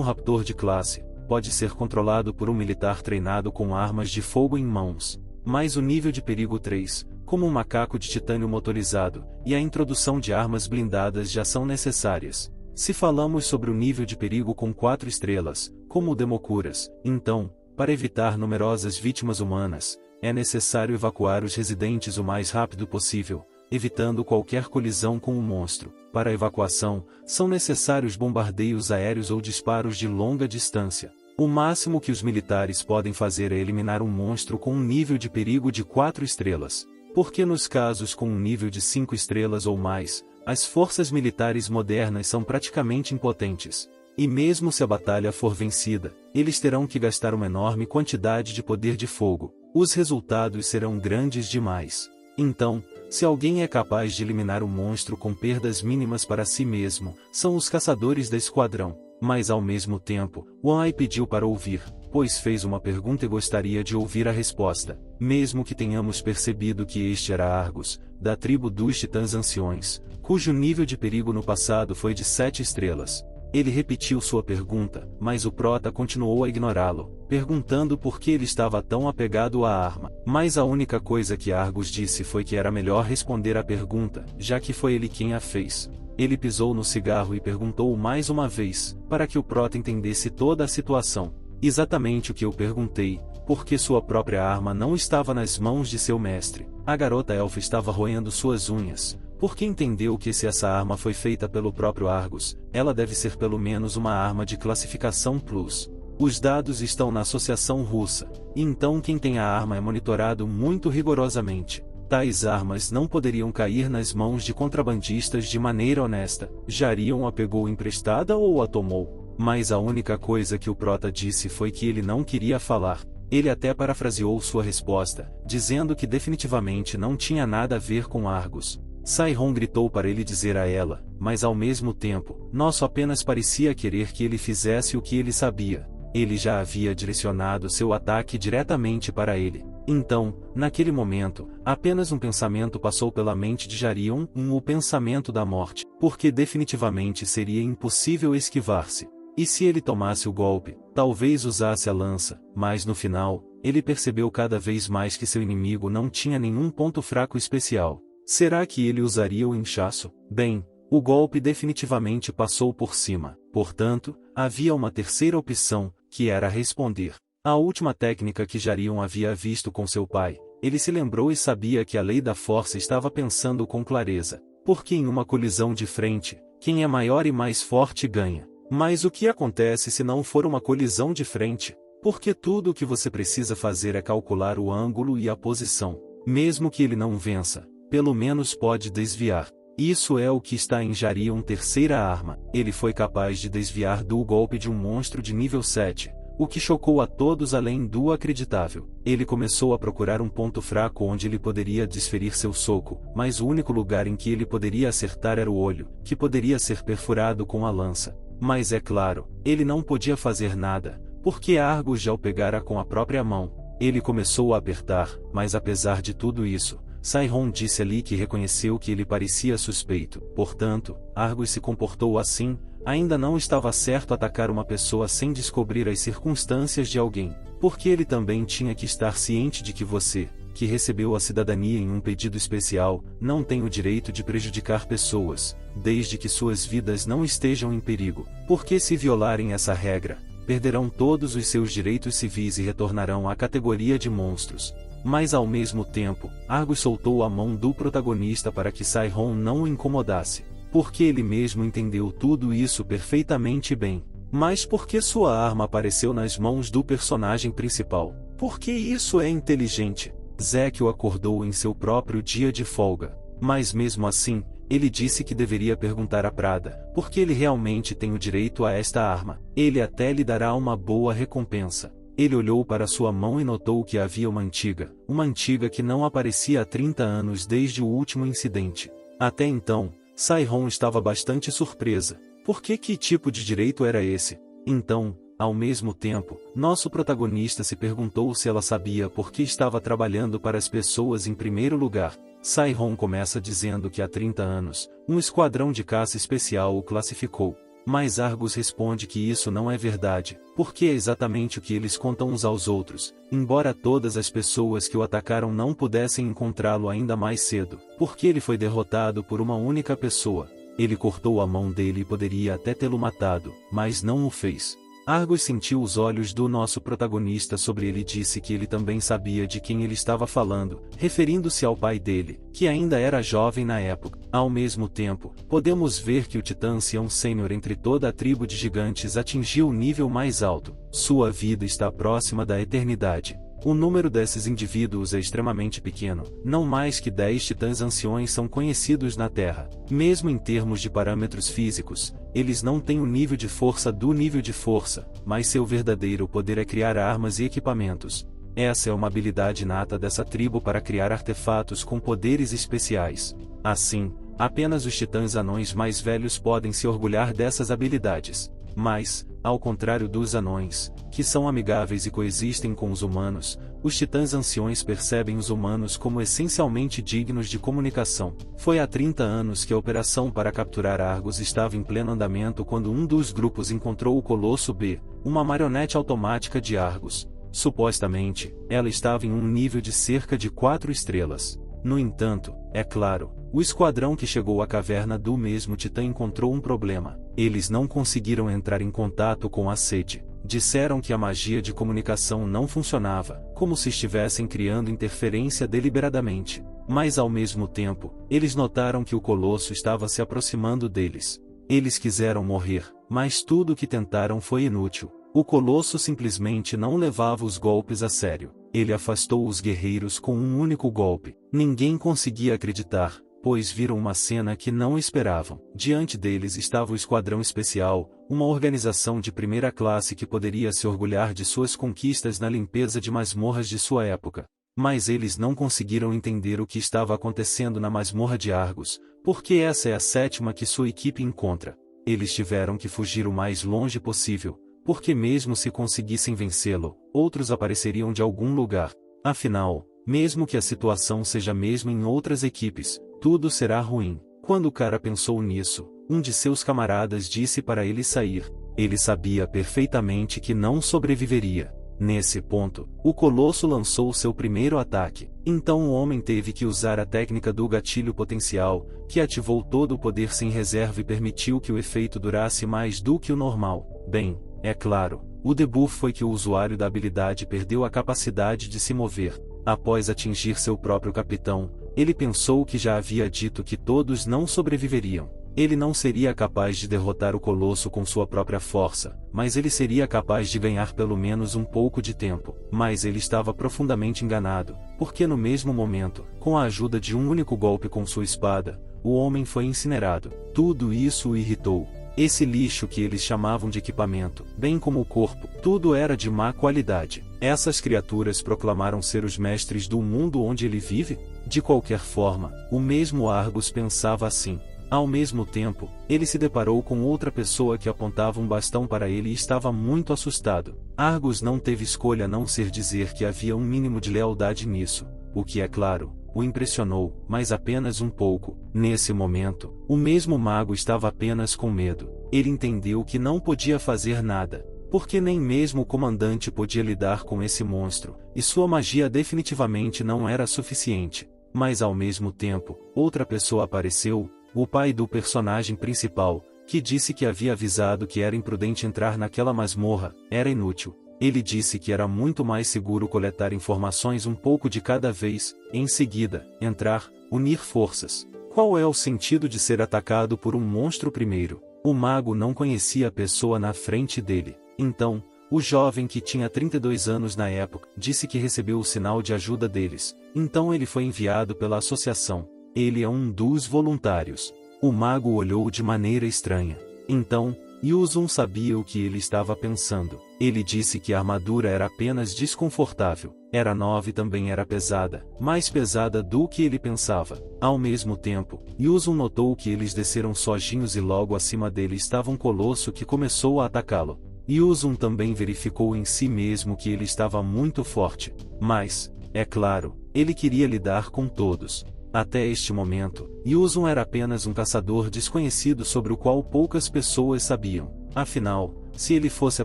raptor de classe, pode ser controlado por um militar treinado com armas de fogo em mãos. Mas o nível de perigo 3, como um macaco de titânio motorizado, e a introdução de armas blindadas já são necessárias. Se falamos sobre o nível de perigo com 4 estrelas, como o Democuras, então, para evitar numerosas vítimas humanas, é necessário evacuar os residentes o mais rápido possível, evitando qualquer colisão com o monstro. Para a evacuação, são necessários bombardeios aéreos ou disparos de longa distância. O máximo que os militares podem fazer é eliminar um monstro com um nível de perigo de 4 estrelas. Porque nos casos com um nível de 5 estrelas ou mais, as forças militares modernas são praticamente impotentes. E mesmo se a batalha for vencida, eles terão que gastar uma enorme quantidade de poder de fogo. Os resultados serão grandes demais. Então, se alguém é capaz de eliminar um monstro com perdas mínimas para si mesmo, são os caçadores da esquadrão. Mas ao mesmo tempo, Wai pediu para ouvir, pois fez uma pergunta e gostaria de ouvir a resposta. Mesmo que tenhamos percebido que este era Argus, da tribo dos Titãs Anciões, cujo nível de perigo no passado foi de 7 estrelas. Ele repetiu sua pergunta, mas o prota continuou a ignorá-lo, perguntando por que ele estava tão apegado à arma. Mas a única coisa que Argus disse foi que era melhor responder à pergunta, já que foi ele quem a fez. Ele pisou no cigarro e perguntou mais uma vez, para que o prota entendesse toda a situação. Exatamente o que eu perguntei, porque sua própria arma não estava nas mãos de seu mestre. A garota elfa estava roendo suas unhas, porque entendeu que se essa arma foi feita pelo próprio Argus, ela deve ser pelo menos uma arma de classificação Plus. Os dados estão na Associação Russa, e então quem tem a arma é monitorado muito rigorosamente. Tais armas não poderiam cair nas mãos de contrabandistas de maneira honesta. Jarion a pegou emprestada ou a tomou? Mas a única coisa que o prota disse foi que ele não queria falar. Ele até parafraseou sua resposta, dizendo que definitivamente não tinha nada a ver com Argus. Saihon gritou para ele dizer a ela, mas ao mesmo tempo, Nosso apenas parecia querer que ele fizesse o que ele sabia. Ele já havia direcionado seu ataque diretamente para ele. Então, naquele momento, apenas um pensamento passou pela mente de Jarion, o pensamento da morte, porque definitivamente seria impossível esquivar-se. E se ele tomasse o golpe, talvez usasse a lança, mas no final, ele percebeu cada vez mais que seu inimigo não tinha nenhum ponto fraco especial. Será que ele usaria o inchaço? Bem, o golpe definitivamente passou por cima. Portanto, havia uma terceira opção, que era responder. A última técnica que Jarion havia visto com seu pai, ele se lembrou e sabia que a lei da força estava pensando com clareza. Porque em uma colisão de frente, quem é maior e mais forte ganha. Mas o que acontece se não for uma colisão de frente? Porque tudo o que você precisa fazer é calcular o ângulo e a posição. Mesmo que ele não vença, pelo menos pode desviar. Isso é o que está em Jarion terceira arma. Ele foi capaz de desviar do golpe de um monstro de nível 7, o que chocou a todos além do acreditável. Ele começou a procurar um ponto fraco onde ele poderia desferir seu soco, mas o único lugar em que ele poderia acertar era o olho, que poderia ser perfurado com a lança. Mas é claro, ele não podia fazer nada, porque Argus já o pegara com a própria mão. Ele começou a apertar, mas apesar de tudo isso, Saihon disse ali que reconheceu que ele parecia suspeito. Portanto, Argus se comportou assim. Ainda não estava certo atacar uma pessoa sem descobrir as circunstâncias de alguém, porque ele também tinha que estar ciente de que você, que recebeu a cidadania em um pedido especial, não tem o direito de prejudicar pessoas, desde que suas vidas não estejam em perigo, porque se violarem essa regra, perderão todos os seus direitos civis e retornarão à categoria de monstros. Mas ao mesmo tempo, Argus soltou a mão do protagonista para que Saihon não o incomodasse. Porque ele mesmo entendeu tudo isso perfeitamente bem. Mas por que sua arma apareceu nas mãos do personagem principal? Porque isso é inteligente. Zeke o acordou em seu próprio dia de folga. Mas mesmo assim, ele disse que deveria perguntar a Prada, porque ele realmente tem o direito a esta arma. Ele até lhe dará uma boa recompensa. Ele olhou para sua mão e notou que havia uma antiga que não aparecia há 30 anos desde o último incidente. Até então, Sai-Hon estava bastante surpresa. Que tipo de direito era esse? Então, ao mesmo tempo, nosso protagonista se perguntou se ela sabia por que estava trabalhando para as pessoas em primeiro lugar. Sai-Hon começa dizendo que há 30 anos, um esquadrão de caça especial o classificou. Mas Argus responde que isso não é verdade, porque é exatamente o que eles contam uns aos outros, embora todas as pessoas que o atacaram não pudessem encontrá-lo ainda mais cedo, porque ele foi derrotado por uma única pessoa. Ele cortou a mão dele e poderia até tê-lo matado, mas não o fez. Argus sentiu os olhos do nosso protagonista sobre ele e disse que ele também sabia de quem ele estava falando, referindo-se ao pai dele, que ainda era jovem na época. Ao mesmo tempo, podemos ver que o Titã Ancião Sênior entre toda a tribo de gigantes atingiu o nível mais alto. Sua vida está próxima da eternidade. O número desses indivíduos é extremamente pequeno, não mais que 10 titãs anciões são conhecidos na Terra. Mesmo em termos de parâmetros físicos, eles não têm o nível de força do nível de força, mas seu verdadeiro poder é criar armas e equipamentos. Essa é uma habilidade inata dessa tribo para criar artefatos com poderes especiais. Assim, apenas os titãs anões mais velhos podem se orgulhar dessas habilidades. Mas, ao contrário dos anões, que são amigáveis e coexistem com os humanos, os titãs anciões percebem os humanos como essencialmente dignos de comunicação. Foi há 30 anos que a operação para capturar Argus estava em pleno andamento quando um dos grupos encontrou o Colosso B, uma marionete automática de Argus. Supostamente, ela estava em um nível de cerca de 4 estrelas. No entanto, é claro, o esquadrão que chegou à caverna do mesmo Titã encontrou um problema. Eles não conseguiram entrar em contato com a sede. Disseram que a magia de comunicação não funcionava, como se estivessem criando interferência deliberadamente. Mas ao mesmo tempo, eles notaram que o Colosso estava se aproximando deles. Eles quiseram morrer, mas tudo o que tentaram foi inútil. O Colosso simplesmente não levava os golpes a sério. Ele afastou os guerreiros com um único golpe. Ninguém conseguia acreditar, pois viram uma cena que não esperavam. Diante deles estava o Esquadrão Especial, uma organização de primeira classe que poderia se orgulhar de suas conquistas na limpeza de masmorras de sua época. Mas eles não conseguiram entender o que estava acontecendo na masmorra de Argus, porque essa é a 7ª que sua equipe encontra. Eles tiveram que fugir o mais longe possível, porque mesmo se conseguissem vencê-lo, outros apareceriam de algum lugar. Afinal, mesmo que a situação seja a mesma em outras equipes, tudo será ruim. Quando o cara pensou nisso, um de seus camaradas disse para ele sair. Ele sabia perfeitamente que não sobreviveria. Nesse ponto, o Colosso lançou seu primeiro ataque. Então o homem teve que usar a técnica do gatilho potencial, que ativou todo o poder sem reserva e permitiu que o efeito durasse mais do que o normal. Bem, é claro, o debuff foi que o usuário da habilidade perdeu a capacidade de se mover. Após atingir seu próprio capitão, ele pensou que já havia dito que todos não sobreviveriam. Ele não seria capaz de derrotar o Colosso com sua própria força, mas ele seria capaz de ganhar pelo menos um pouco de tempo. Mas ele estava profundamente enganado, porque no mesmo momento, com a ajuda de um único golpe com sua espada, o homem foi incinerado. Tudo isso o irritou. Esse lixo que eles chamavam de equipamento, bem como o corpo, tudo era de má qualidade. Essas criaturas proclamaram ser os mestres do mundo onde ele vive? De qualquer forma, o mesmo Argus pensava assim. Ao mesmo tempo, ele se deparou com outra pessoa que apontava um bastão para ele e estava muito assustado. Argus não teve escolha a não ser dizer que havia um mínimo de lealdade nisso, o que é claro, o impressionou, mas apenas um pouco. Nesse momento, o mesmo mago estava apenas com medo. Ele entendeu que não podia fazer nada, porque nem mesmo o comandante podia lidar com esse monstro, e sua magia definitivamente não era suficiente. Mas ao mesmo tempo, outra pessoa apareceu, o pai do personagem principal, que disse que havia avisado que era imprudente entrar naquela masmorra, era inútil. Ele disse que era muito mais seguro coletar informações um pouco de cada vez, em seguida, entrar, unir forças. Qual é o sentido de ser atacado por um monstro primeiro? O mago não conhecia a pessoa na frente dele. Então, o jovem que tinha 32 anos na época, disse que recebeu o sinal de ajuda deles. Então ele foi enviado pela associação. Ele é um dos voluntários. O mago olhou de maneira estranha. Então, Yuzun sabia o que ele estava pensando. Ele disse que a armadura era apenas desconfortável. Era nova e também era pesada, mais pesada do que ele pensava. Ao mesmo tempo, Yuzun notou que eles desceram sozinhos e logo acima dele estava um colosso que começou a atacá-lo. Yuzun também verificou em si mesmo que ele estava muito forte. Mas, é claro, ele queria lidar com todos. Até este momento, Yuzun era apenas um caçador desconhecido sobre o qual poucas pessoas sabiam. Afinal, se ele fosse a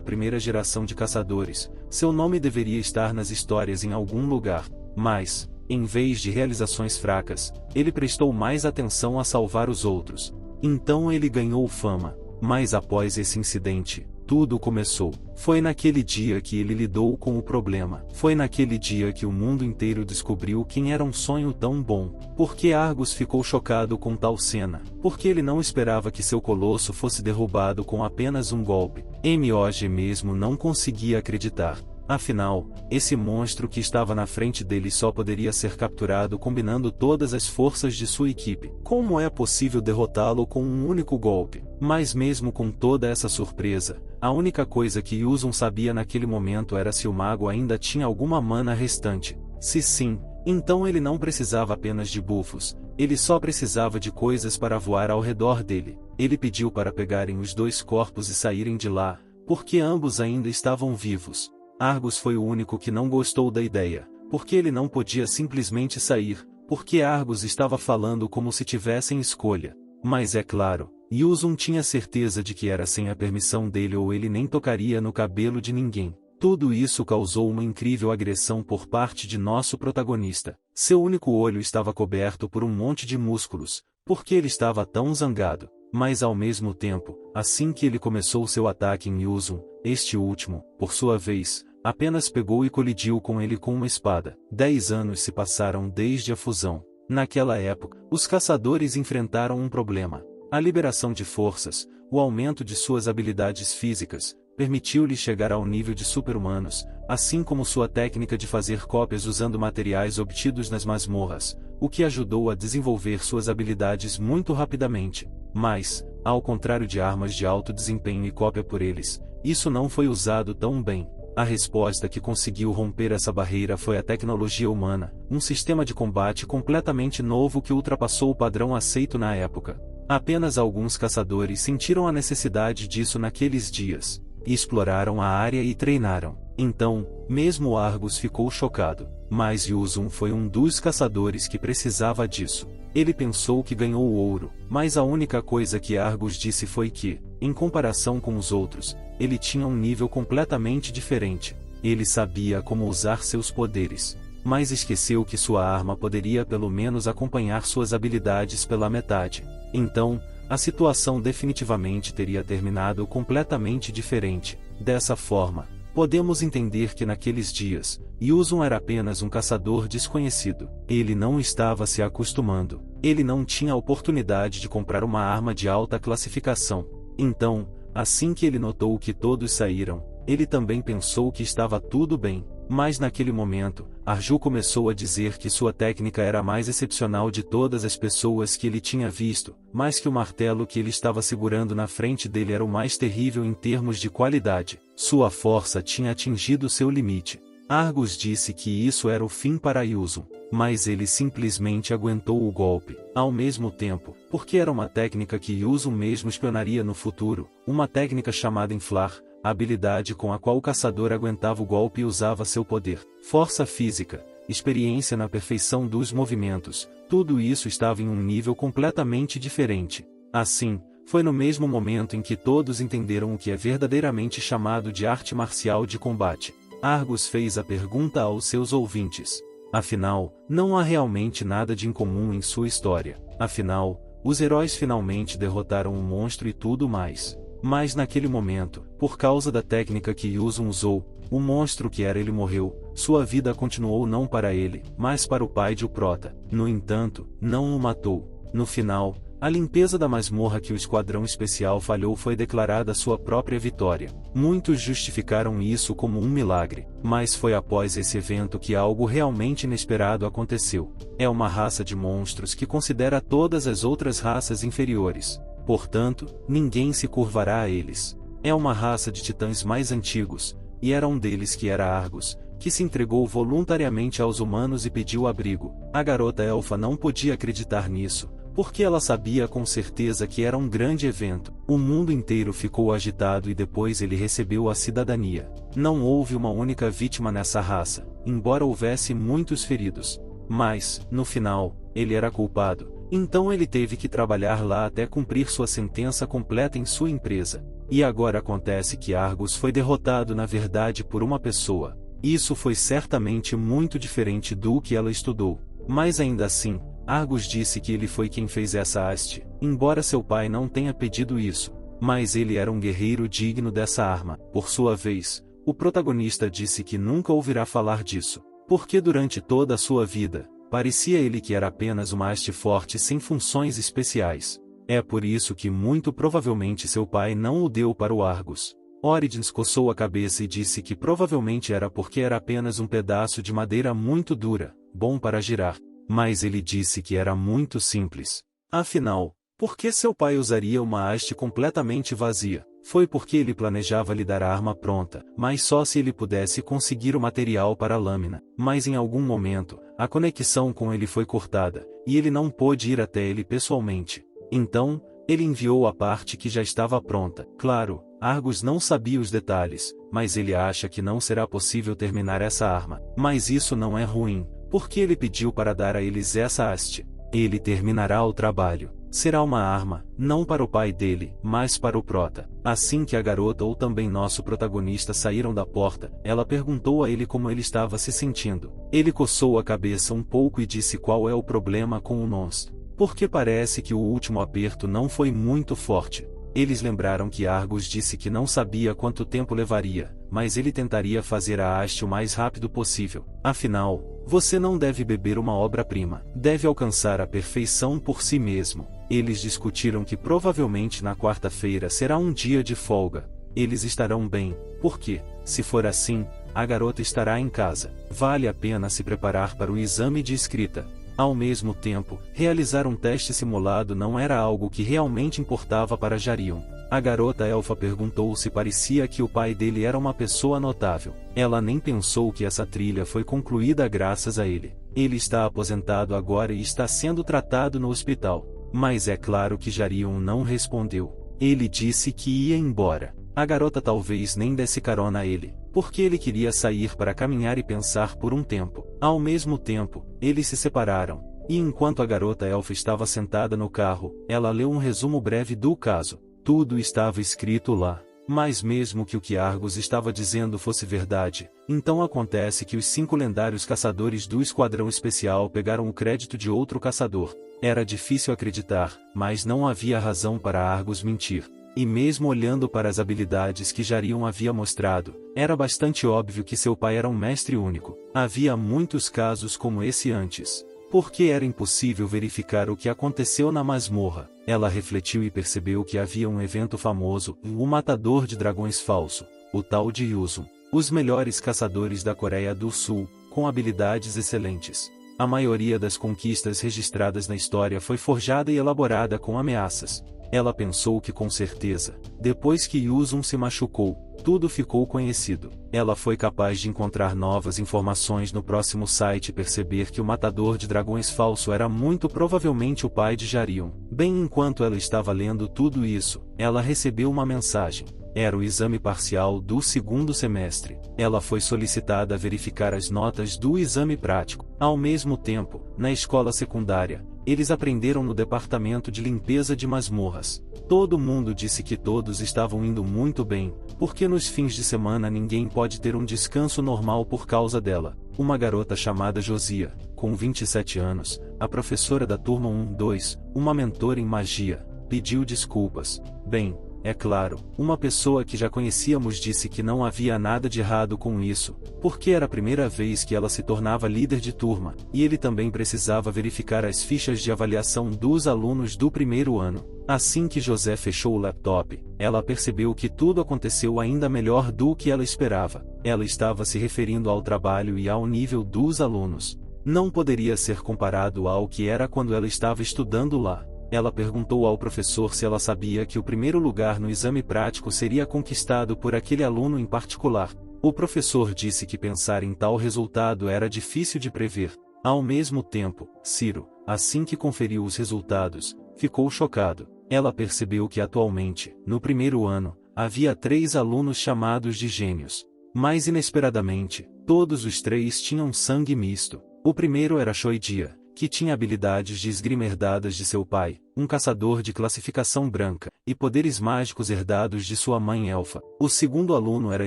primeira geração de caçadores, seu nome deveria estar nas histórias em algum lugar. Mas, em vez de realizações fracas, ele prestou mais atenção a salvar os outros. Então ele ganhou fama. Mas após esse incidente, tudo começou. Foi naquele dia que ele lidou com o problema. Foi naquele dia que o mundo inteiro descobriu quem era um sonho tão bom. Porque Argus ficou chocado com tal cena. Porque ele não esperava que seu colosso fosse derrubado com apenas um golpe. Mog mesmo não conseguia acreditar. Afinal, esse monstro que estava na frente dele só poderia ser capturado combinando todas as forças de sua equipe. Como é possível derrotá-lo com um único golpe? Mas mesmo com toda essa surpresa, a única coisa que Yuzun sabia naquele momento era se o mago ainda tinha alguma mana restante. Se sim, então ele não precisava apenas de bufos, ele só precisava de coisas para voar ao redor dele. Ele pediu para pegarem os dois corpos e saírem de lá, porque ambos ainda estavam vivos. Argus foi o único que não gostou da ideia, porque ele não podia simplesmente sair, porque Argus estava falando como se tivessem escolha. Mas é claro, Yuzun tinha certeza de que era sem a permissão dele ou ele nem tocaria no cabelo de ninguém. Tudo isso causou uma incrível agressão por parte de nosso protagonista. Seu único olho estava coberto por um monte de músculos, porque ele estava tão zangado. Mas ao mesmo tempo, assim que ele começou seu ataque em Yuzun, este último, por sua vez, apenas pegou e colidiu com ele com uma espada. 10 anos se passaram desde a fusão. Naquela época, os caçadores enfrentaram um problema. A liberação de forças, o aumento de suas habilidades físicas, permitiu-lhe chegar ao nível de super-humanos, assim como sua técnica de fazer cópias usando materiais obtidos nas masmorras, o que ajudou a desenvolver suas habilidades muito rapidamente. Mas, ao contrário de armas de alto desempenho e cópia por eles, isso não foi usado tão bem. A resposta que conseguiu romper essa barreira foi a tecnologia humana, um sistema de combate completamente novo que ultrapassou o padrão aceito na época. Apenas alguns caçadores sentiram a necessidade disso naqueles dias. Exploraram a área e treinaram. Então, mesmo Argus ficou chocado. Mas Yuzun foi um dos caçadores que precisava disso. Ele pensou que ganhou o ouro, mas a única coisa que Argus disse foi que, em comparação com os outros, ele tinha um nível completamente diferente. Ele sabia como usar seus poderes, mas esqueceu que sua arma poderia pelo menos acompanhar suas habilidades pela metade. Então, a situação definitivamente teria terminado completamente diferente. Dessa forma, podemos entender que naqueles dias, Yuzun era apenas um caçador desconhecido. Ele não estava se acostumando. Ele não tinha a oportunidade de comprar uma arma de alta classificação. Então, assim que ele notou que todos saíram, ele também pensou que estava tudo bem. Mas naquele momento, Arju começou a dizer que sua técnica era a mais excepcional de todas as pessoas que ele tinha visto, mas que o martelo que ele estava segurando na frente dele era o mais terrível em termos de qualidade. Sua força tinha atingido seu limite. Argus disse que isso era o fim para Yuzun, mas ele simplesmente aguentou o golpe. Ao mesmo tempo, porque era uma técnica que Yuzun mesmo espionaria no futuro, uma técnica chamada inflar, a habilidade com a qual o caçador aguentava o golpe e usava seu poder, força física, experiência na perfeição dos movimentos, tudo isso estava em um nível completamente diferente. Assim, foi no mesmo momento em que todos entenderam o que é verdadeiramente chamado de arte marcial de combate. Argus fez a pergunta aos seus ouvintes. Afinal, não há realmente nada de incomum em sua história. Afinal, os heróis finalmente derrotaram um monstro e tudo mais. Mas naquele momento, por causa da técnica que Yuzun usou, o monstro que era ele morreu, sua vida continuou não para ele, mas para o pai de Uprota. No entanto, não o matou. No final, a limpeza da masmorra que o esquadrão especial falhou foi declarada sua própria vitória. Muitos justificaram isso como um milagre, mas foi após esse evento que algo realmente inesperado aconteceu. É uma raça de monstros que considera todas as outras raças inferiores. Portanto, ninguém se curvará a eles. É uma raça de titãs mais antigos, e era um deles que era Argus, que se entregou voluntariamente aos humanos e pediu abrigo. A garota elfa não podia acreditar nisso, porque ela sabia com certeza que era um grande evento. O mundo inteiro ficou agitado e depois ele recebeu a cidadania. Não houve uma única vítima nessa raça, embora houvesse muitos feridos. Mas, no final, ele era culpado, então ele teve que trabalhar lá até cumprir sua sentença completa em sua empresa. E agora acontece que Argus foi derrotado na verdade por uma pessoa. Isso foi certamente muito diferente do que ela estudou. Mas ainda assim, Argus disse que ele foi quem fez essa haste, embora seu pai não tenha pedido isso. Mas ele era um guerreiro digno dessa arma. Por sua vez, o protagonista disse que nunca ouvirá falar disso, porque durante toda a sua vida, parecia ele que era apenas uma haste forte sem funções especiais. É por isso que muito provavelmente seu pai não o deu para o Argus. Origins coçou a cabeça e disse que provavelmente era porque era apenas um pedaço de madeira muito dura, bom para girar. Mas ele disse que era muito simples. Afinal, por que seu pai usaria uma haste completamente vazia? Foi porque ele planejava lhe dar a arma pronta, mas só se ele pudesse conseguir o material para a lâmina. Mas em algum momento, a conexão com ele foi cortada, e ele não pôde ir até ele pessoalmente. Então, ele enviou a parte que já estava pronta. Claro, Argus não sabia os detalhes, mas ele acha que não será possível terminar essa arma. Mas isso não é ruim, porque ele pediu para dar a eles essa haste. Ele terminará o trabalho. Será uma arma, não para o pai dele, mas para o prota. Assim que a garota ou também nosso protagonista saíram da porta, ela perguntou a ele como ele estava se sentindo. Ele coçou a cabeça um pouco e disse qual é o problema com o monstro. Porque parece que o último aperto não foi muito forte. Eles lembraram que Argus disse que não sabia quanto tempo levaria, mas ele tentaria fazer a haste o mais rápido possível. Afinal, você não deve beber uma obra-prima, deve alcançar a perfeição por si mesmo. Eles discutiram que provavelmente na quarta-feira será um dia de folga. Eles estarão bem, porque, se for assim, a garota estará em casa. Vale a pena se preparar para o exame de escrita. Ao mesmo tempo, realizar um teste simulado não era algo que realmente importava para Jarion. A garota elfa perguntou se parecia que o pai dele era uma pessoa notável. Ela nem pensou que essa trilha foi concluída graças a ele. Ele está aposentado agora e está sendo tratado no hospital. Mas é claro que Jarion não respondeu. Ele disse que ia embora. A garota talvez nem desse carona a ele, porque ele queria sair para caminhar e pensar por um tempo. Ao mesmo tempo, eles se separaram, e enquanto a garota elfa estava sentada no carro, ela leu um resumo breve do caso. Tudo estava escrito lá. Mas mesmo que o que Argus estava dizendo fosse verdade, então acontece que os 5 lendários caçadores do Esquadrão Especial pegaram o crédito de outro caçador. Era difícil acreditar, mas não havia razão para Argus mentir. E mesmo olhando para as habilidades que Jarion havia mostrado, era bastante óbvio que seu pai era um mestre único. Havia muitos casos como esse antes. Porque era impossível verificar o que aconteceu na masmorra. Ela refletiu e percebeu que havia um evento famoso, o matador de dragões falso, o tal de Yuzum. Os melhores caçadores da Coreia do Sul, com habilidades excelentes. A maioria das conquistas registradas na história foi forjada e elaborada com ameaças. Ela pensou que com certeza, depois que Yuzum se machucou, tudo ficou conhecido. Ela foi capaz de encontrar novas informações no próximo site e perceber que o matador de dragões falso era muito provavelmente o pai de Jarion. Bem enquanto ela estava lendo tudo isso, ela recebeu uma mensagem. Era o exame parcial do 2º semestre. Ela foi solicitada a verificar as notas do exame prático. Ao mesmo tempo, na escola secundária, eles aprenderam no departamento de limpeza de masmorras. Todo mundo disse que todos estavam indo muito bem, porque nos fins de semana ninguém pode ter um descanso normal por causa dela. Uma garota chamada Josia, com 27 anos, a professora da turma 1-2, uma mentora em magia, pediu desculpas. Bem, é claro, uma pessoa que já conhecíamos disse que não havia nada de errado com isso, porque era a primeira vez que ela se tornava líder de turma, e ele também precisava verificar as fichas de avaliação dos alunos do primeiro ano. Assim que José fechou o laptop, ela percebeu que tudo aconteceu ainda melhor do que ela esperava. Ela estava se referindo ao trabalho e ao nível dos alunos. Não poderia ser comparado ao que era quando ela estava estudando lá. Ela perguntou ao professor se ela sabia que o primeiro lugar no exame prático seria conquistado por aquele aluno em particular. O professor disse que pensar em tal resultado era difícil de prever. Ao mesmo tempo, Ciro, assim que conferiu os resultados, ficou chocado. Ela percebeu que atualmente, no primeiro ano, havia 3 alunos chamados de gênios. Mas inesperadamente, todos os 3 tinham sangue misto. O primeiro era Shoidia, que tinha habilidades de esgrima herdadas de seu pai, um caçador de classificação branca, e poderes mágicos herdados de sua mãe elfa. O segundo aluno era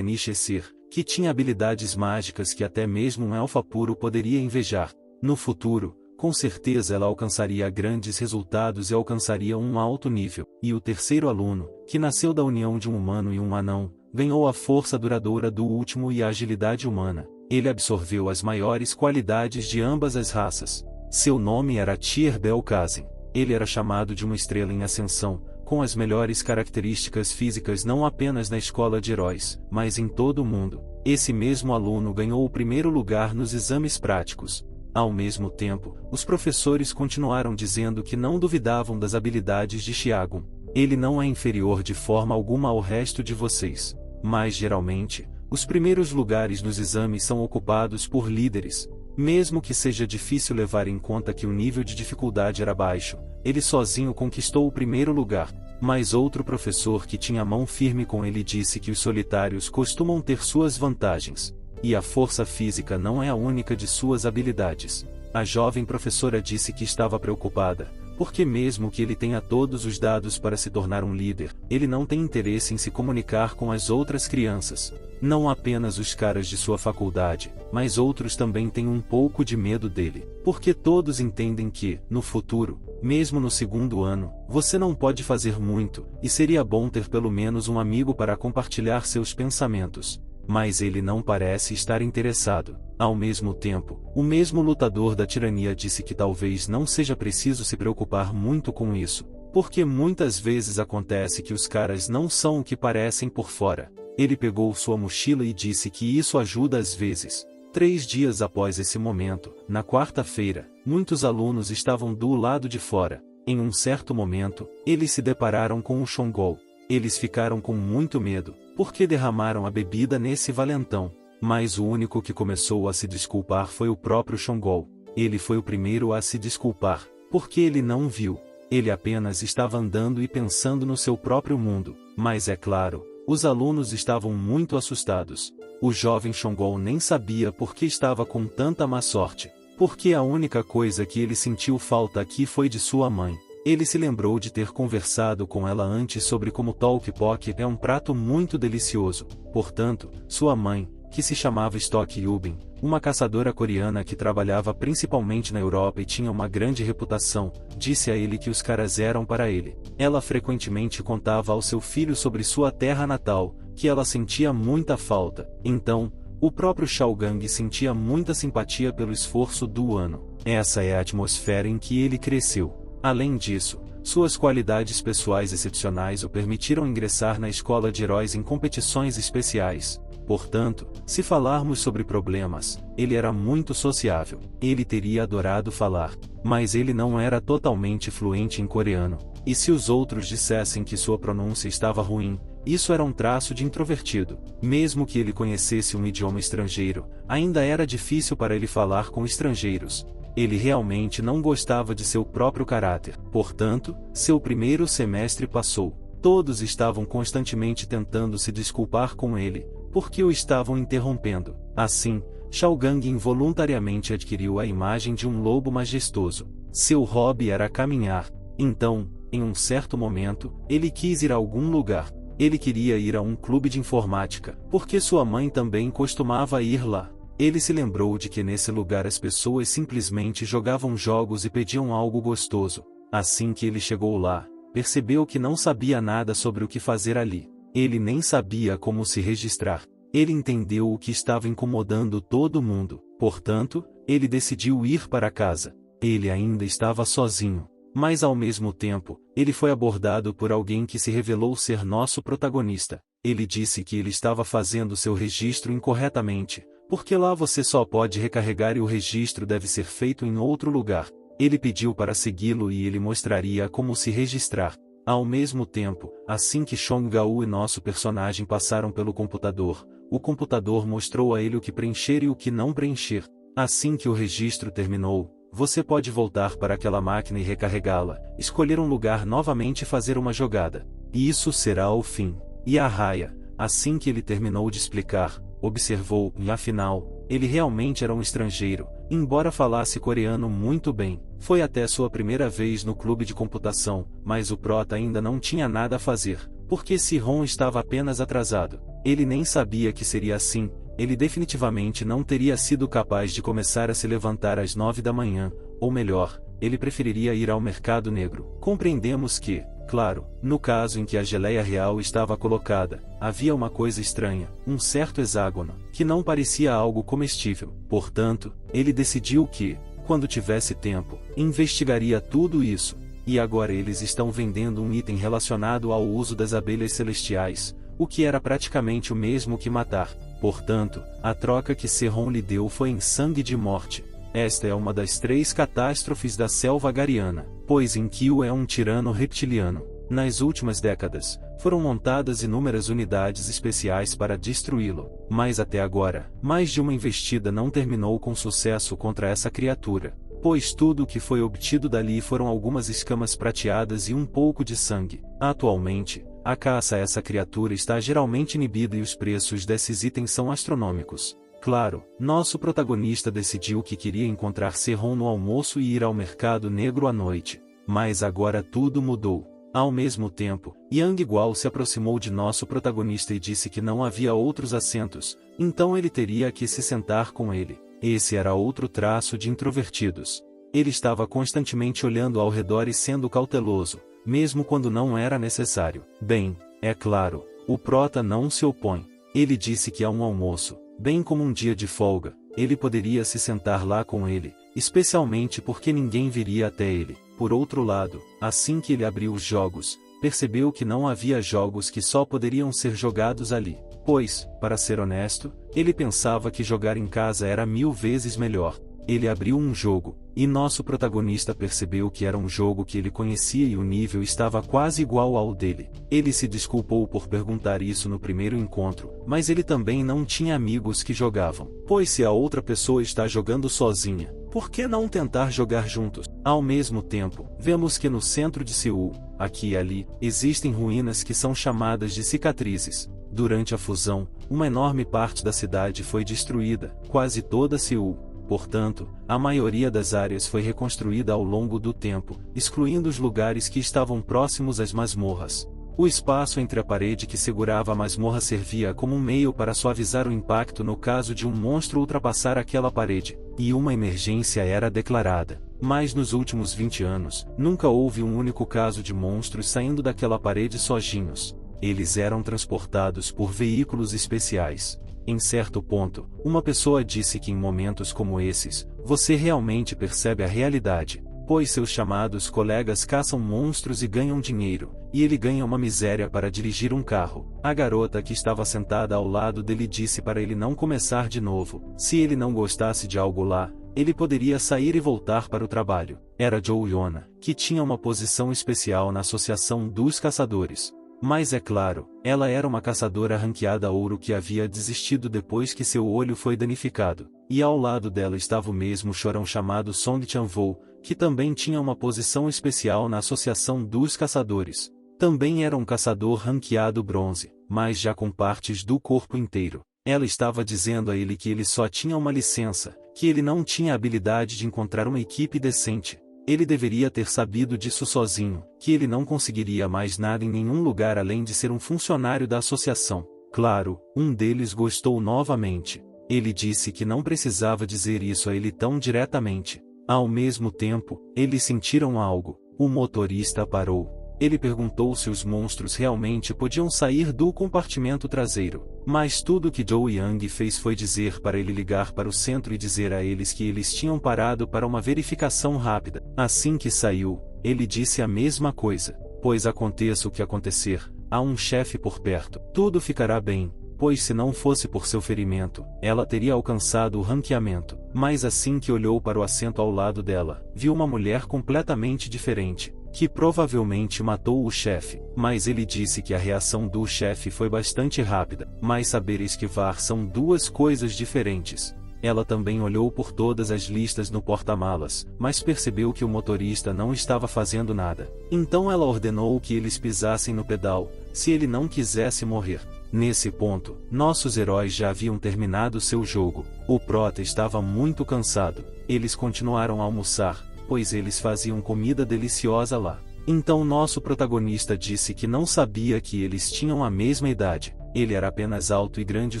Nishesir, que tinha habilidades mágicas que até mesmo um elfa puro poderia invejar. No futuro, com certeza ela alcançaria grandes resultados e alcançaria um alto nível. E o terceiro aluno, que nasceu da união de um humano e um anão, ganhou a força duradoura do último e a agilidade humana. Ele absorveu as maiores qualidades de ambas as raças. Seu nome era Tyr Belkazem. Ele era chamado de uma estrela em ascensão, com as melhores características físicas não apenas na escola de heróis, mas em todo o mundo. Esse mesmo aluno ganhou o primeiro lugar nos exames práticos. Ao mesmo tempo, os professores continuaram dizendo que não duvidavam das habilidades de Xiagun. Ele não é inferior de forma alguma ao resto de vocês. Mas geralmente, os primeiros lugares nos exames são ocupados por líderes. Mesmo que seja difícil levar em conta que o nível de dificuldade era baixo, ele sozinho conquistou o primeiro lugar. Mas outro professor que tinha a mão firme com ele disse que os solitários costumam ter suas vantagens. E a força física não é a única de suas habilidades. A jovem professora disse que estava preocupada, porque mesmo que ele tenha todos os dados para se tornar um líder, ele não tem interesse em se comunicar com as outras crianças. Não apenas os caras de sua faculdade, mas outros também têm um pouco de medo dele, porque todos entendem que, no futuro, mesmo no segundo ano, você não pode fazer muito, e seria bom ter pelo menos um amigo para compartilhar seus pensamentos. Mas ele não parece estar interessado. Ao mesmo tempo, o mesmo lutador da tirania disse que talvez não seja preciso se preocupar muito com isso, porque muitas vezes acontece que os caras não são o que parecem por fora. Ele pegou sua mochila e disse que isso ajuda às vezes. 3 dias após esse momento, na quarta-feira, muitos alunos estavam do lado de fora. Em um certo momento, eles se depararam com o Shongol. Eles ficaram com muito medo, porque derramaram a bebida nesse valentão. Mas o único que começou a se desculpar foi o próprio Shongol. Ele foi o primeiro a se desculpar, porque ele não viu. Ele apenas estava andando e pensando no seu próprio mundo. Mas é claro, os alunos estavam muito assustados. O jovem Shongol nem sabia por que estava com tanta má sorte, porque a única coisa que ele sentiu falta aqui foi de sua mãe. Ele se lembrou de ter conversado com ela antes sobre como tteokbokki é um prato muito delicioso. Portanto, sua mãe, que se chamava Stock Yubin, uma caçadora coreana que trabalhava principalmente na Europa e tinha uma grande reputação, disse a ele que os caras eram para ele. Ela frequentemente contava ao seu filho sobre sua terra natal, que ela sentia muita falta. Então, o próprio Xiaogang sentia muita simpatia pelo esforço do ano. Essa é a atmosfera em que ele cresceu. Além disso, suas qualidades pessoais excepcionais o permitiram ingressar na escola de heróis em competições especiais. Portanto, se falarmos sobre problemas, ele era muito sociável. Ele teria adorado falar, mas ele não era totalmente fluente em coreano. E se os outros dissessem que sua pronúncia estava ruim, isso era um traço de introvertido. Mesmo que ele conhecesse um idioma estrangeiro, ainda era difícil para ele falar com estrangeiros. Ele realmente não gostava de seu próprio caráter. Portanto, seu primeiro semestre passou. Todos estavam constantemente tentando se desculpar com ele, porque o estavam interrompendo. Assim, Xiaogang involuntariamente adquiriu a imagem de um lobo majestoso. Seu hobby era caminhar. Então, em um certo momento, ele quis ir a algum lugar. Ele queria ir a um clube de informática, porque sua mãe também costumava ir lá. Ele se lembrou de que nesse lugar as pessoas simplesmente jogavam jogos e pediam algo gostoso. Assim que ele chegou lá, percebeu que não sabia nada sobre o que fazer ali. Ele nem sabia como se registrar. Ele entendeu o que estava incomodando todo mundo. Portanto, ele decidiu ir para casa. Ele ainda estava sozinho. Mas ao mesmo tempo, ele foi abordado por alguém que se revelou ser nosso protagonista. Ele disse que ele estava fazendo seu registro incorretamente, porque lá você só pode recarregar e o registro deve ser feito em outro lugar. Ele pediu para segui-lo e ele mostraria como se registrar. Ao mesmo tempo, assim que Chong-Gao e nosso personagem passaram pelo computador, o computador mostrou a ele o que preencher e o que não preencher. Assim que o registro terminou, você pode voltar para aquela máquina e recarregá-la, escolher um lugar novamente e fazer uma jogada. E isso será o fim. E a Raya, assim que ele terminou de explicar, observou, e afinal, ele realmente era um estrangeiro, embora falasse coreano muito bem. Foi até sua primeira vez no clube de computação, mas o prota ainda não tinha nada a fazer, porque Si-hon estava apenas atrasado. Ele nem sabia que seria assim, ele definitivamente não teria sido capaz de começar a se levantar às 9 da manhã, ou melhor, ele preferiria ir ao mercado negro. Compreendemos que, claro, no caso em que a geleia real estava colocada, havia uma coisa estranha, um certo hexágono, que não parecia algo comestível. Portanto, ele decidiu que, quando tivesse tempo, investigaria tudo isso. E agora eles estão vendendo um item relacionado ao uso das abelhas celestiais, o que era praticamente o mesmo que matar. Portanto, a troca que Se-hon lhe deu foi em sangue de morte. Esta é uma das 3 catástrofes da selva gariana, pois Enkyo é um tirano reptiliano. Nas últimas décadas, foram montadas inúmeras unidades especiais para destruí-lo, mas até agora, mais de uma investida não terminou com sucesso contra essa criatura, pois tudo o que foi obtido dali foram algumas escamas prateadas e um pouco de sangue. Atualmente, a caça a essa criatura está geralmente inibida e os preços desses itens são astronômicos. Claro, nosso protagonista decidiu que queria encontrar Se-hon no almoço e ir ao mercado negro à noite. Mas agora tudo mudou. Ao mesmo tempo, Yang Guo se aproximou de nosso protagonista e disse que não havia outros assentos, então ele teria que se sentar com ele. Esse era outro traço de introvertidos. Ele estava constantemente olhando ao redor e sendo cauteloso, mesmo quando não era necessário. Bem, é claro, o prota não se opõe. Ele disse que a um almoço, bem como um dia de folga, ele poderia se sentar lá com ele, especialmente porque ninguém viria até ele. Por outro lado, assim que ele abriu os jogos, percebeu que não havia jogos que só poderiam ser jogados ali, pois, para ser honesto, ele pensava que jogar em casa era 1000 vezes melhor. Ele abriu um jogo, e nosso protagonista percebeu que era um jogo que ele conhecia e o nível estava quase igual ao dele. Ele se desculpou por perguntar isso no primeiro encontro, mas ele também não tinha amigos que jogavam. Pois se a outra pessoa está jogando sozinha, por que não tentar jogar juntos? Ao mesmo tempo, vemos que no centro de Seul, aqui e ali, existem ruínas que são chamadas de cicatrizes. Durante a fusão, uma enorme parte da cidade foi destruída, quase toda Seul. Portanto, a maioria das áreas foi reconstruída ao longo do tempo, excluindo os lugares que estavam próximos às masmorras. O espaço entre a parede que segurava a masmorra servia como um meio para suavizar o impacto no caso de um monstro ultrapassar aquela parede, e uma emergência era declarada. Mas nos últimos 20 anos, nunca houve um único caso de monstros saindo daquela parede sozinhos. Eles eram transportados por veículos especiais. Em certo ponto, uma pessoa disse que em momentos como esses, você realmente percebe a realidade, pois seus chamados colegas caçam monstros e ganham dinheiro, e ele ganha uma miséria para dirigir um carro. A garota que estava sentada ao lado dele disse para ele não começar de novo. Se ele não gostasse de algo lá, ele poderia sair e voltar para o trabalho. Era Joe Yona, que tinha uma posição especial na Associação dos Caçadores. Mas é claro, ela era uma caçadora ranqueada ouro que havia desistido depois que seu olho foi danificado, e ao lado dela estava o mesmo chorão chamado Song Chan-vo, que também tinha uma posição especial na Associação dos Caçadores. Também era um caçador ranqueado bronze, mas já com partes do corpo inteiro. Ela estava dizendo a ele que ele só tinha uma licença, que ele não tinha a habilidade de encontrar uma equipe decente. Ele deveria ter sabido disso sozinho, que ele não conseguiria mais nada em nenhum lugar além de ser um funcionário da associação. Claro, um deles gostou novamente. Ele disse que não precisava dizer isso a ele tão diretamente. Ao mesmo tempo, eles sentiram algo. O motorista parou. Ele perguntou se os monstros realmente podiam sair do compartimento traseiro. Mas tudo que Joe Yang fez foi dizer para ele ligar para o centro e dizer a eles que eles tinham parado para uma verificação rápida. Assim que saiu, ele disse a mesma coisa. Pois aconteça o que acontecer, há um chefe por perto. Tudo ficará bem. pois se não fosse por seu ferimento, ela teria alcançado o ranqueamento. Mas assim que olhou para o assento ao lado dela, viu uma mulher completamente diferente, que provavelmente matou o chefe. Mas ele disse que a reação do chefe foi bastante rápida. Mas saber e esquivar são duas coisas diferentes. Ela também olhou por todas as listas no porta-malas, mas percebeu que o motorista não estava fazendo nada. Então ela ordenou que eles pisassem no pedal, se ele não quisesse morrer. Nesse ponto, nossos heróis já haviam terminado seu jogo. O prota estava muito cansado. Eles continuaram a almoçar, pois eles faziam comida deliciosa lá. Então nosso protagonista disse que não sabia que eles tinham a mesma idade. Ele era apenas alto e grande o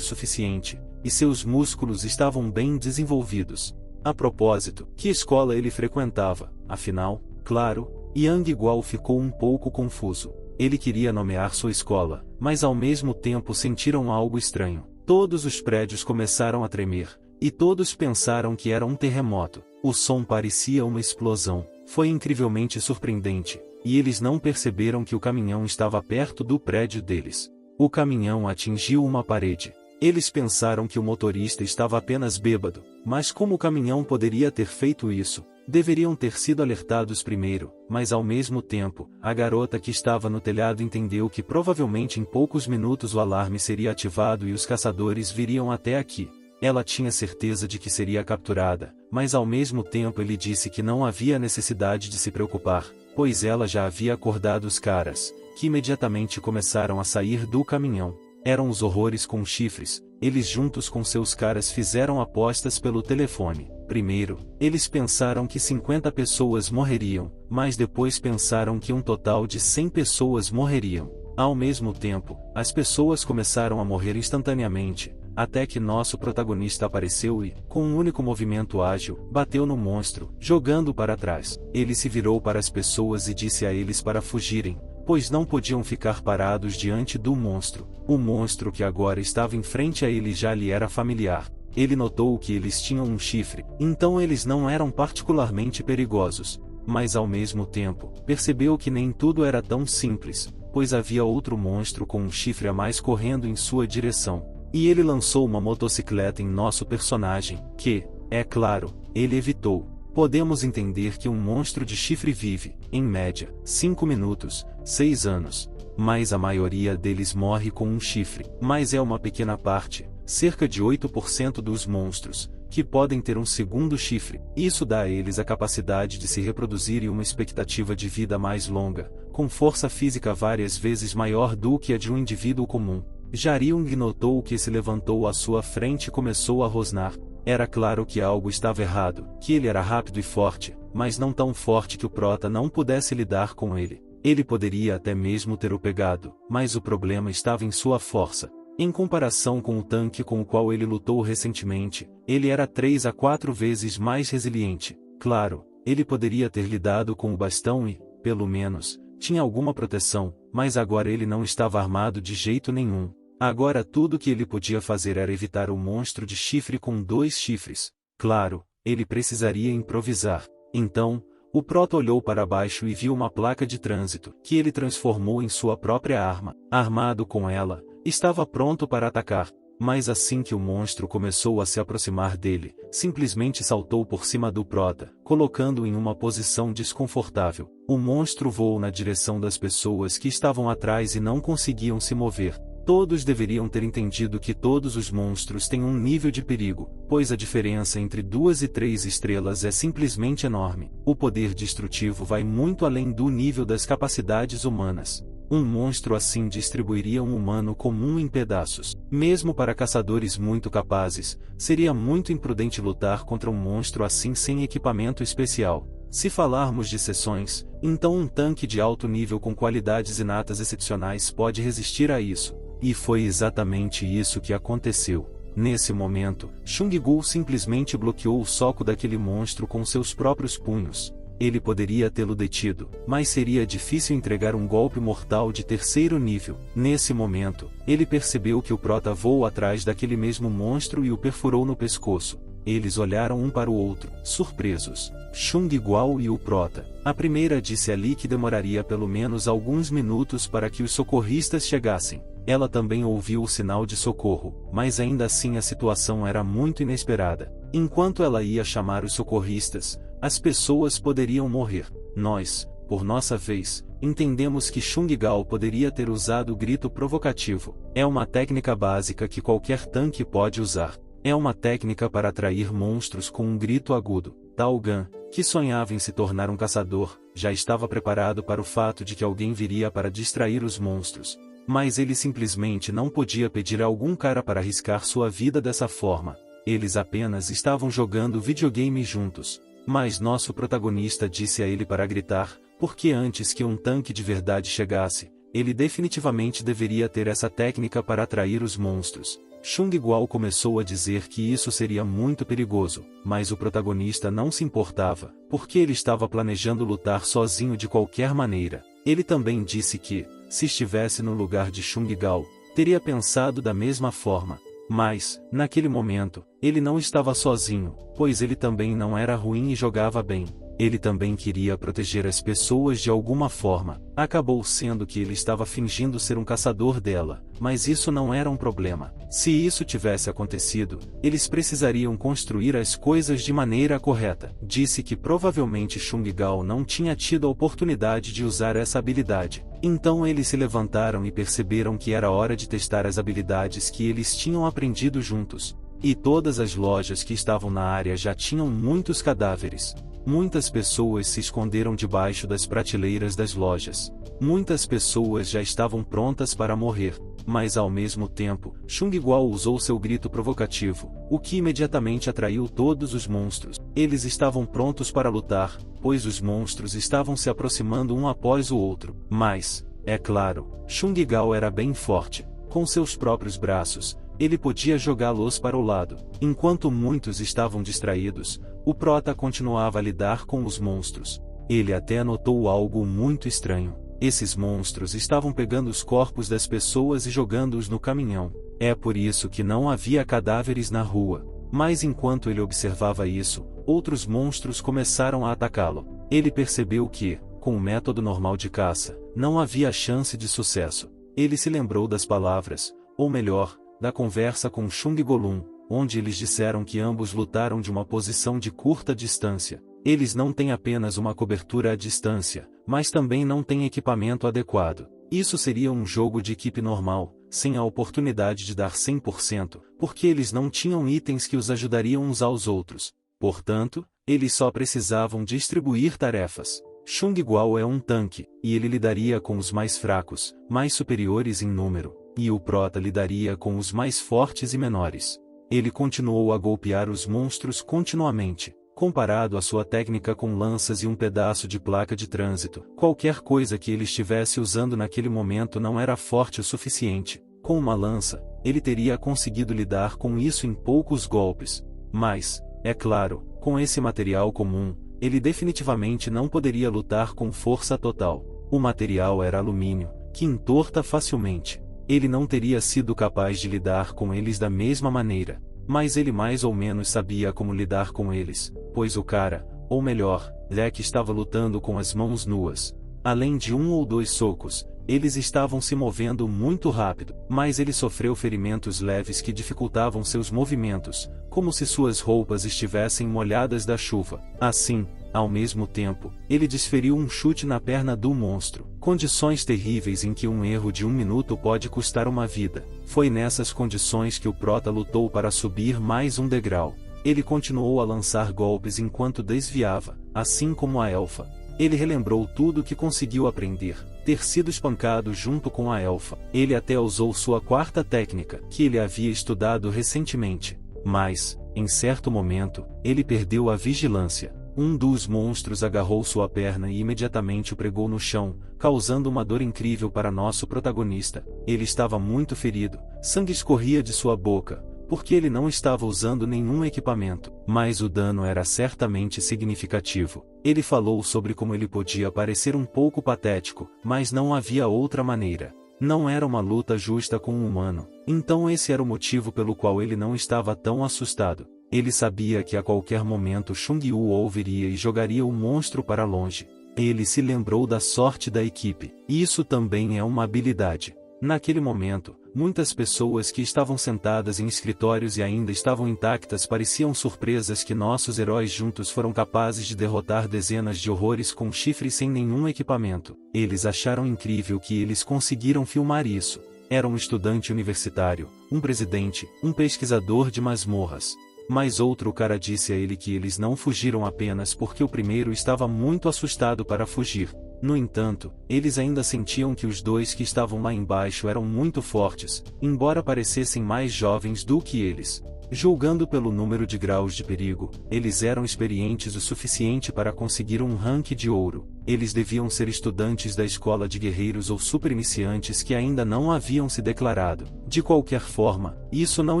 suficiente, e seus músculos estavam bem desenvolvidos. A propósito, que escola ele frequentava? Afinal, claro, Yang Guo ficou um pouco confuso. Ele queria nomear sua escola, mas ao mesmo tempo sentiram algo estranho. Todos os prédios começaram a tremer, e todos pensaram que era um terremoto. O som parecia uma explosão. Foi incrivelmente surpreendente, e eles não perceberam que o caminhão estava perto do prédio deles. O caminhão atingiu uma parede. Eles pensaram que o motorista estava apenas bêbado, mas como o caminhão poderia ter feito isso? Deveriam ter sido alertados primeiro, mas ao mesmo tempo, a garota que estava no telhado entendeu que provavelmente em poucos minutos o alarme seria ativado e os caçadores viriam até aqui. Ela tinha certeza de que seria capturada, mas ao mesmo tempo ele disse que não havia necessidade de se preocupar, pois ela já havia acordado os caras, que imediatamente começaram a sair do caminhão. Eram os horrores com chifres. Eles juntos com seus caras fizeram apostas pelo telefone. Primeiro, eles pensaram que 50 pessoas morreriam, mas depois pensaram que um total de 100 pessoas morreriam. Ao mesmo tempo, as pessoas começaram a morrer instantaneamente, até que nosso protagonista apareceu e, com um único movimento ágil, bateu no monstro, jogando para trás. Ele se virou para as pessoas e disse a eles para fugirem, pois não podiam ficar parados diante do monstro. O monstro que agora estava em frente a ele já lhe era familiar. Ele notou que eles tinham um chifre, então eles não eram particularmente perigosos. Mas ao mesmo tempo, percebeu que nem tudo era tão simples, pois havia outro monstro com um chifre a mais correndo em sua direção. E ele lançou uma motocicleta em nosso personagem, que, é claro, ele evitou. Podemos entender que um monstro de chifre vive, em média, 5 minutos, 6 anos. Mas a maioria deles morre com um chifre. Mas é uma pequena parte, cerca de 8% dos monstros, que podem ter um segundo chifre. Isso dá a eles a capacidade de se reproduzir e uma expectativa de vida mais longa, com força física várias vezes maior do que a de um indivíduo comum. Jaryung notou que se levantou à sua frente e começou a rosnar. Era claro que algo estava errado, que ele era rápido e forte, mas não tão forte que o prota não pudesse lidar com ele. Ele poderia até mesmo ter o pegado, mas o problema estava em sua força. Em comparação com o tanque com o qual ele lutou recentemente, ele era 3 a 4 vezes mais resiliente. Claro, ele poderia ter lidado com o bastão e, pelo menos, tinha alguma proteção, mas agora ele não estava armado de jeito nenhum. Agora tudo que ele podia fazer era evitar o monstro de chifre com 2 chifres. Claro, ele precisaria improvisar. Então, o prota olhou para baixo e viu uma placa de trânsito, que ele transformou em sua própria arma. Armado com ela, estava pronto para atacar. Mas assim que o monstro começou a se aproximar dele, simplesmente saltou por cima do prota, colocando-o em uma posição desconfortável. O monstro voou na direção das pessoas que estavam atrás e não conseguiam se mover. Todos deveriam ter entendido que todos os monstros têm um nível de perigo, pois a diferença entre 2 e 3 estrelas é simplesmente enorme. O poder destrutivo vai muito além do nível das capacidades humanas. Um monstro assim distribuiria um humano comum em pedaços. Mesmo para caçadores muito capazes, seria muito imprudente lutar contra um monstro assim sem equipamento especial. Se falarmos de seções, então um tanque de alto nível com qualidades inatas excepcionais pode resistir a isso. E foi exatamente isso que aconteceu. Nesse momento, Chung-Gu simplesmente bloqueou o soco daquele monstro com seus próprios punhos. Ele poderia tê-lo detido, mas seria difícil entregar um golpe mortal de 3º nível. Nesse momento, ele percebeu que o prota voou atrás daquele mesmo monstro e o perfurou no pescoço. Eles olharam um para o outro, surpresos. Chung-Guo e o prota. A primeira disse ali que demoraria pelo menos alguns minutos para que os socorristas chegassem. Ela também ouviu o sinal de socorro, mas ainda assim a situação era muito inesperada. Enquanto ela ia chamar os socorristas, as pessoas poderiam morrer. Nós, por nossa vez, entendemos que Chung Gao poderia ter usado o grito provocativo. É uma técnica básica que qualquer tanque pode usar. É uma técnica para atrair monstros com um grito agudo. Tao Gan, que sonhava em se tornar um caçador, já estava preparado para o fato de que alguém viria para distrair os monstros. Mas ele simplesmente não podia pedir a algum cara para arriscar sua vida dessa forma. Eles apenas estavam jogando videogame juntos. Mas nosso protagonista disse a ele para gritar, porque antes que um tanque de verdade chegasse, ele definitivamente deveria ter essa técnica para atrair os monstros. Chung Guo começou a dizer que isso seria muito perigoso, mas o protagonista não se importava, porque ele estava planejando lutar sozinho de qualquer maneira. Ele também disse que, se estivesse no lugar de Chung Gao, teria pensado da mesma forma. Mas, naquele momento, ele não estava sozinho, pois ele também não era ruim e jogava bem. Ele também queria proteger as pessoas de alguma forma. Acabou sendo que ele estava fingindo ser um caçador dela, mas isso não era um problema. Se isso tivesse acontecido, eles precisariam construir as coisas de maneira correta. Disse que provavelmente Chung Gao não tinha tido a oportunidade de usar essa habilidade. Então eles se levantaram e perceberam que era hora de testar as habilidades que eles tinham aprendido juntos. E todas as lojas que estavam na área já tinham muitos cadáveres. Muitas pessoas se esconderam debaixo das prateleiras das lojas. Muitas pessoas já estavam prontas para morrer, mas ao mesmo tempo, Chung Guo usou seu grito provocativo, o que imediatamente atraiu todos os monstros. Eles estavam prontos para lutar, pois os monstros estavam se aproximando um após o outro. Mas, é claro, Chung Gao era bem forte. Com seus próprios braços, ele podia jogá-los para o lado. Enquanto muitos estavam distraídos, o prota continuava a lidar com os monstros. Ele até notou algo muito estranho. Esses monstros estavam pegando os corpos das pessoas e jogando-os no caminhão. É por isso que não havia cadáveres na rua. Mas enquanto ele observava isso, outros monstros começaram a atacá-lo. Ele percebeu que, com o método normal de caça, não havia chance de sucesso. Ele se lembrou das palavras, ou melhor, da conversa com Chung Golun, onde eles disseram que ambos lutaram de uma posição de curta distância. Eles não têm apenas uma cobertura à distância, mas também não têm equipamento adequado. Isso seria um jogo de equipe normal, sem a oportunidade de dar 100%, porque eles não tinham itens que os ajudariam uns aos outros. Portanto, eles só precisavam distribuir tarefas. Chung Guo é um tanque, e ele lidaria com os mais fracos, mais superiores em número, e o prota lidaria com os mais fortes e menores. Ele continuou a golpear os monstros continuamente. Comparado à sua técnica com lanças e um pedaço de placa de trânsito, qualquer coisa que ele estivesse usando naquele momento não era forte o suficiente. Com uma lança, ele teria conseguido lidar com isso em poucos golpes. Mas, é claro, com esse material comum, ele definitivamente não poderia lutar com força total. O material era alumínio, que entorta facilmente. Ele não teria sido capaz de lidar com eles da mesma maneira. Mas ele mais ou menos sabia como lidar com eles, pois o cara, ou melhor, Jack estava lutando com as mãos nuas. Além de um ou dois socos, eles estavam se movendo muito rápido, mas ele sofreu ferimentos leves que dificultavam seus movimentos, como se suas roupas estivessem molhadas da chuva. Assim, ao mesmo tempo, ele desferiu um chute na perna do monstro. Condições terríveis em que um erro de 1 minuto pode custar uma vida. Foi nessas condições que o prota lutou para subir mais um degrau. Ele continuou a lançar golpes enquanto desviava, assim como a elfa. Ele relembrou tudo o que conseguiu aprender, ter sido espancado junto com a elfa. Ele até usou sua quarta técnica, que ele havia estudado recentemente. Mas, em certo momento, ele perdeu a vigilância. Um dos monstros agarrou sua perna e imediatamente o pregou no chão, causando uma dor incrível para nosso protagonista. Ele estava muito ferido, sangue escorria de sua boca, porque ele não estava usando nenhum equipamento. Mas o dano era certamente significativo. Ele falou sobre como ele podia parecer um pouco patético, mas não havia outra maneira. Não era uma luta justa com um humano. Então esse era o motivo pelo qual ele não estava tão assustado. Ele sabia que a qualquer momento Chung Yu ouviria e jogaria o monstro para longe. Ele se lembrou da sorte da equipe. Isso também é uma habilidade. Naquele momento, muitas pessoas que estavam sentadas em escritórios e ainda estavam intactas pareciam surpresas que nossos heróis juntos foram capazes de derrotar dezenas de horrores com chifres sem nenhum equipamento. Eles acharam incrível que eles conseguiram filmar isso. Era um estudante universitário, um presidente, um pesquisador de masmorras. Mas outro cara disse a ele que eles não fugiram apenas porque o primeiro estava muito assustado para fugir. No entanto, eles ainda sentiam que os dois que estavam lá embaixo eram muito fortes, embora parecessem mais jovens do que eles. Julgando pelo número de graus de perigo, eles eram experientes o suficiente para conseguir um rank de ouro. Eles deviam ser estudantes da escola de guerreiros ou super-iniciantes que ainda não haviam se declarado. De qualquer forma, isso não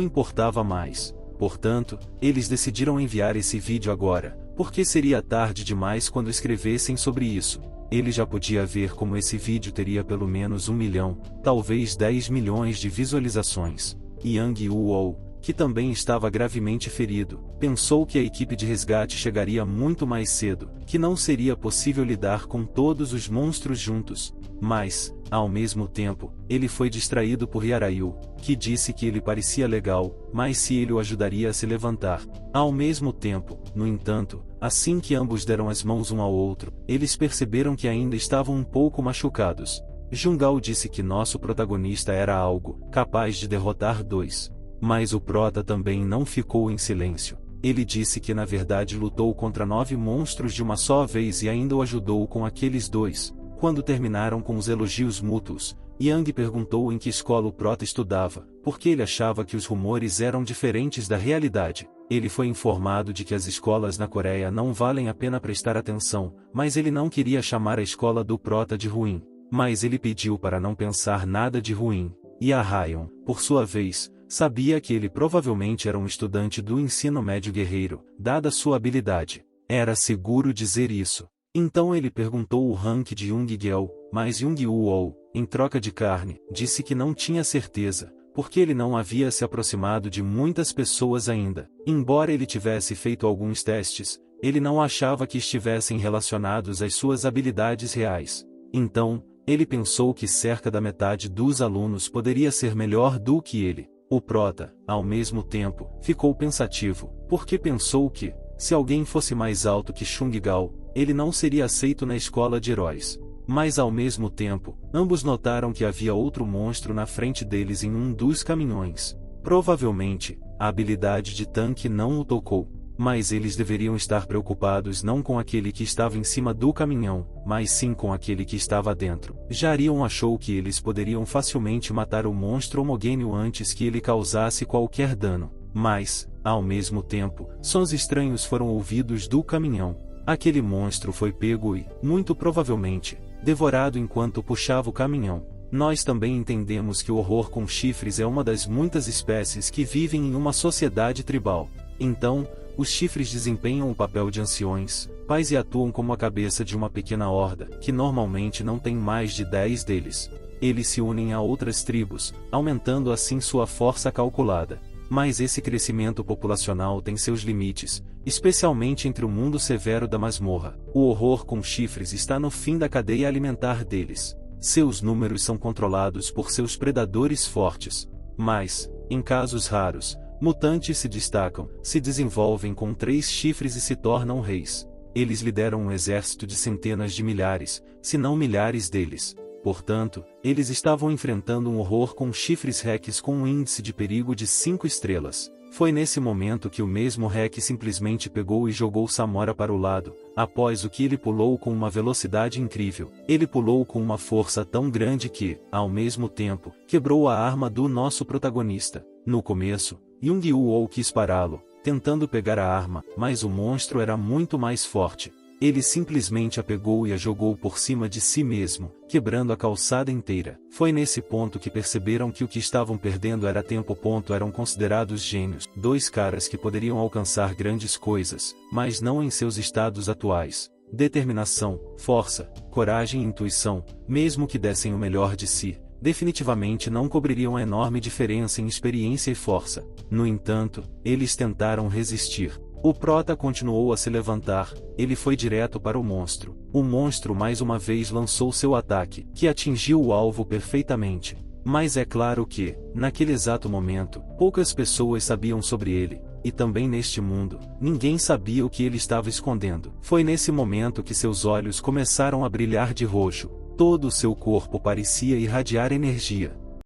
importava mais. Portanto, eles decidiram enviar esse vídeo agora, porque seria tarde demais quando escrevessem sobre isso. Ele já podia ver como esse vídeo teria pelo menos 1 milhão, talvez 10 milhões de visualizações. Yang Uou, que também estava gravemente ferido, pensou que a equipe de resgate chegaria muito mais cedo, que não seria possível lidar com todos os monstros juntos. Mas, ao mesmo tempo, ele foi distraído por Yarayu, que disse que ele parecia legal, mas se ele o ajudaria a se levantar. Ao mesmo tempo, no entanto, assim que ambos deram as mãos um ao outro, eles perceberam que ainda estavam um pouco machucados. Jungao disse que nosso protagonista era algo capaz de derrotar dois. Mas o prota também não ficou em silêncio. Ele disse que na verdade lutou contra 9 monstros de uma só vez e ainda o ajudou com aqueles dois. Quando terminaram com os elogios mútuos, Yang perguntou em que escola o prota estudava, porque ele achava que os rumores eram diferentes da realidade. Ele foi informado de que as escolas na Coreia não valem a pena prestar atenção, mas ele não queria chamar a escola do prota de ruim. Mas ele pediu para não pensar nada de ruim. E a Ryan, por sua vez, sabia que ele provavelmente era um estudante do ensino médio guerreiro, dada sua habilidade. Era seguro dizer isso. Então ele perguntou o rank de Jung-geol, mas Jung-woo, em troca de carne, disse que não tinha certeza, porque ele não havia se aproximado de muitas pessoas ainda. Embora ele tivesse feito alguns testes, ele não achava que estivessem relacionados às suas habilidades reais. Então, ele pensou que cerca da metade dos alunos poderia ser melhor do que ele. O prota, ao mesmo tempo, ficou pensativo, porque pensou que, se alguém fosse mais alto que Jung-geol, ele não seria aceito na escola de heróis. Mas ao mesmo tempo, ambos notaram que havia outro monstro na frente deles em um dos caminhões. Provavelmente, a habilidade de tanque não o tocou. Mas eles deveriam estar preocupados não com aquele que estava em cima do caminhão, mas sim com aquele que estava dentro. Jarion achou que eles poderiam facilmente matar o monstro homogêneo antes que ele causasse qualquer dano. Mas, ao mesmo tempo, sons estranhos foram ouvidos do caminhão. Aquele monstro foi pego e, muito provavelmente, devorado enquanto puxava o caminhão. Nós também entendemos que o horror com chifres é uma das muitas espécies que vivem em uma sociedade tribal. Então, os chifres desempenham o papel de anciões, pais e atuam como a cabeça de uma pequena horda, que normalmente não tem mais de 10 deles. Eles se unem a outras tribos, aumentando assim sua força calculada. Mas esse crescimento populacional tem seus limites, especialmente entre o mundo severo da masmorra. O horror com chifres está no fim da cadeia alimentar deles. Seus números são controlados por seus predadores fortes. Mas, em casos raros, mutantes se destacam, se desenvolvem com 3 chifres e se tornam reis. Eles lideram um exército de centenas de milhares, se não milhares deles. Portanto, eles estavam enfrentando um horror com chifres Rex com um índice de perigo de 5 estrelas. Foi nesse momento que o mesmo Rex simplesmente pegou e jogou Samora para o lado, após o que ele pulou com uma velocidade incrível. Ele pulou com uma força tão grande que, ao mesmo tempo, quebrou a arma do nosso protagonista. No começo, Jung-woo quis pará-lo, tentando pegar a arma, mas o monstro era muito mais forte. Ele simplesmente a pegou e a jogou por cima de si mesmo, quebrando a calçada inteira. Foi nesse ponto que perceberam que o que estavam perdendo era tempo. Eram considerados gênios, 2 caras que poderiam alcançar grandes coisas, mas não em seus estados atuais. Determinação, força, coragem e intuição, mesmo que dessem o melhor de si, definitivamente não cobririam a enorme diferença em experiência e força. No entanto, eles tentaram resistir. O prota continuou a se levantar, ele foi direto para o monstro. O monstro mais uma vez lançou seu ataque, que atingiu o alvo perfeitamente. Mas é claro que, naquele exato momento, poucas pessoas sabiam sobre ele, e também neste mundo, ninguém sabia o que ele estava escondendo. Foi nesse momento que seus olhos começaram a brilhar de roxo, todo o seu corpo parecia irradiar energia.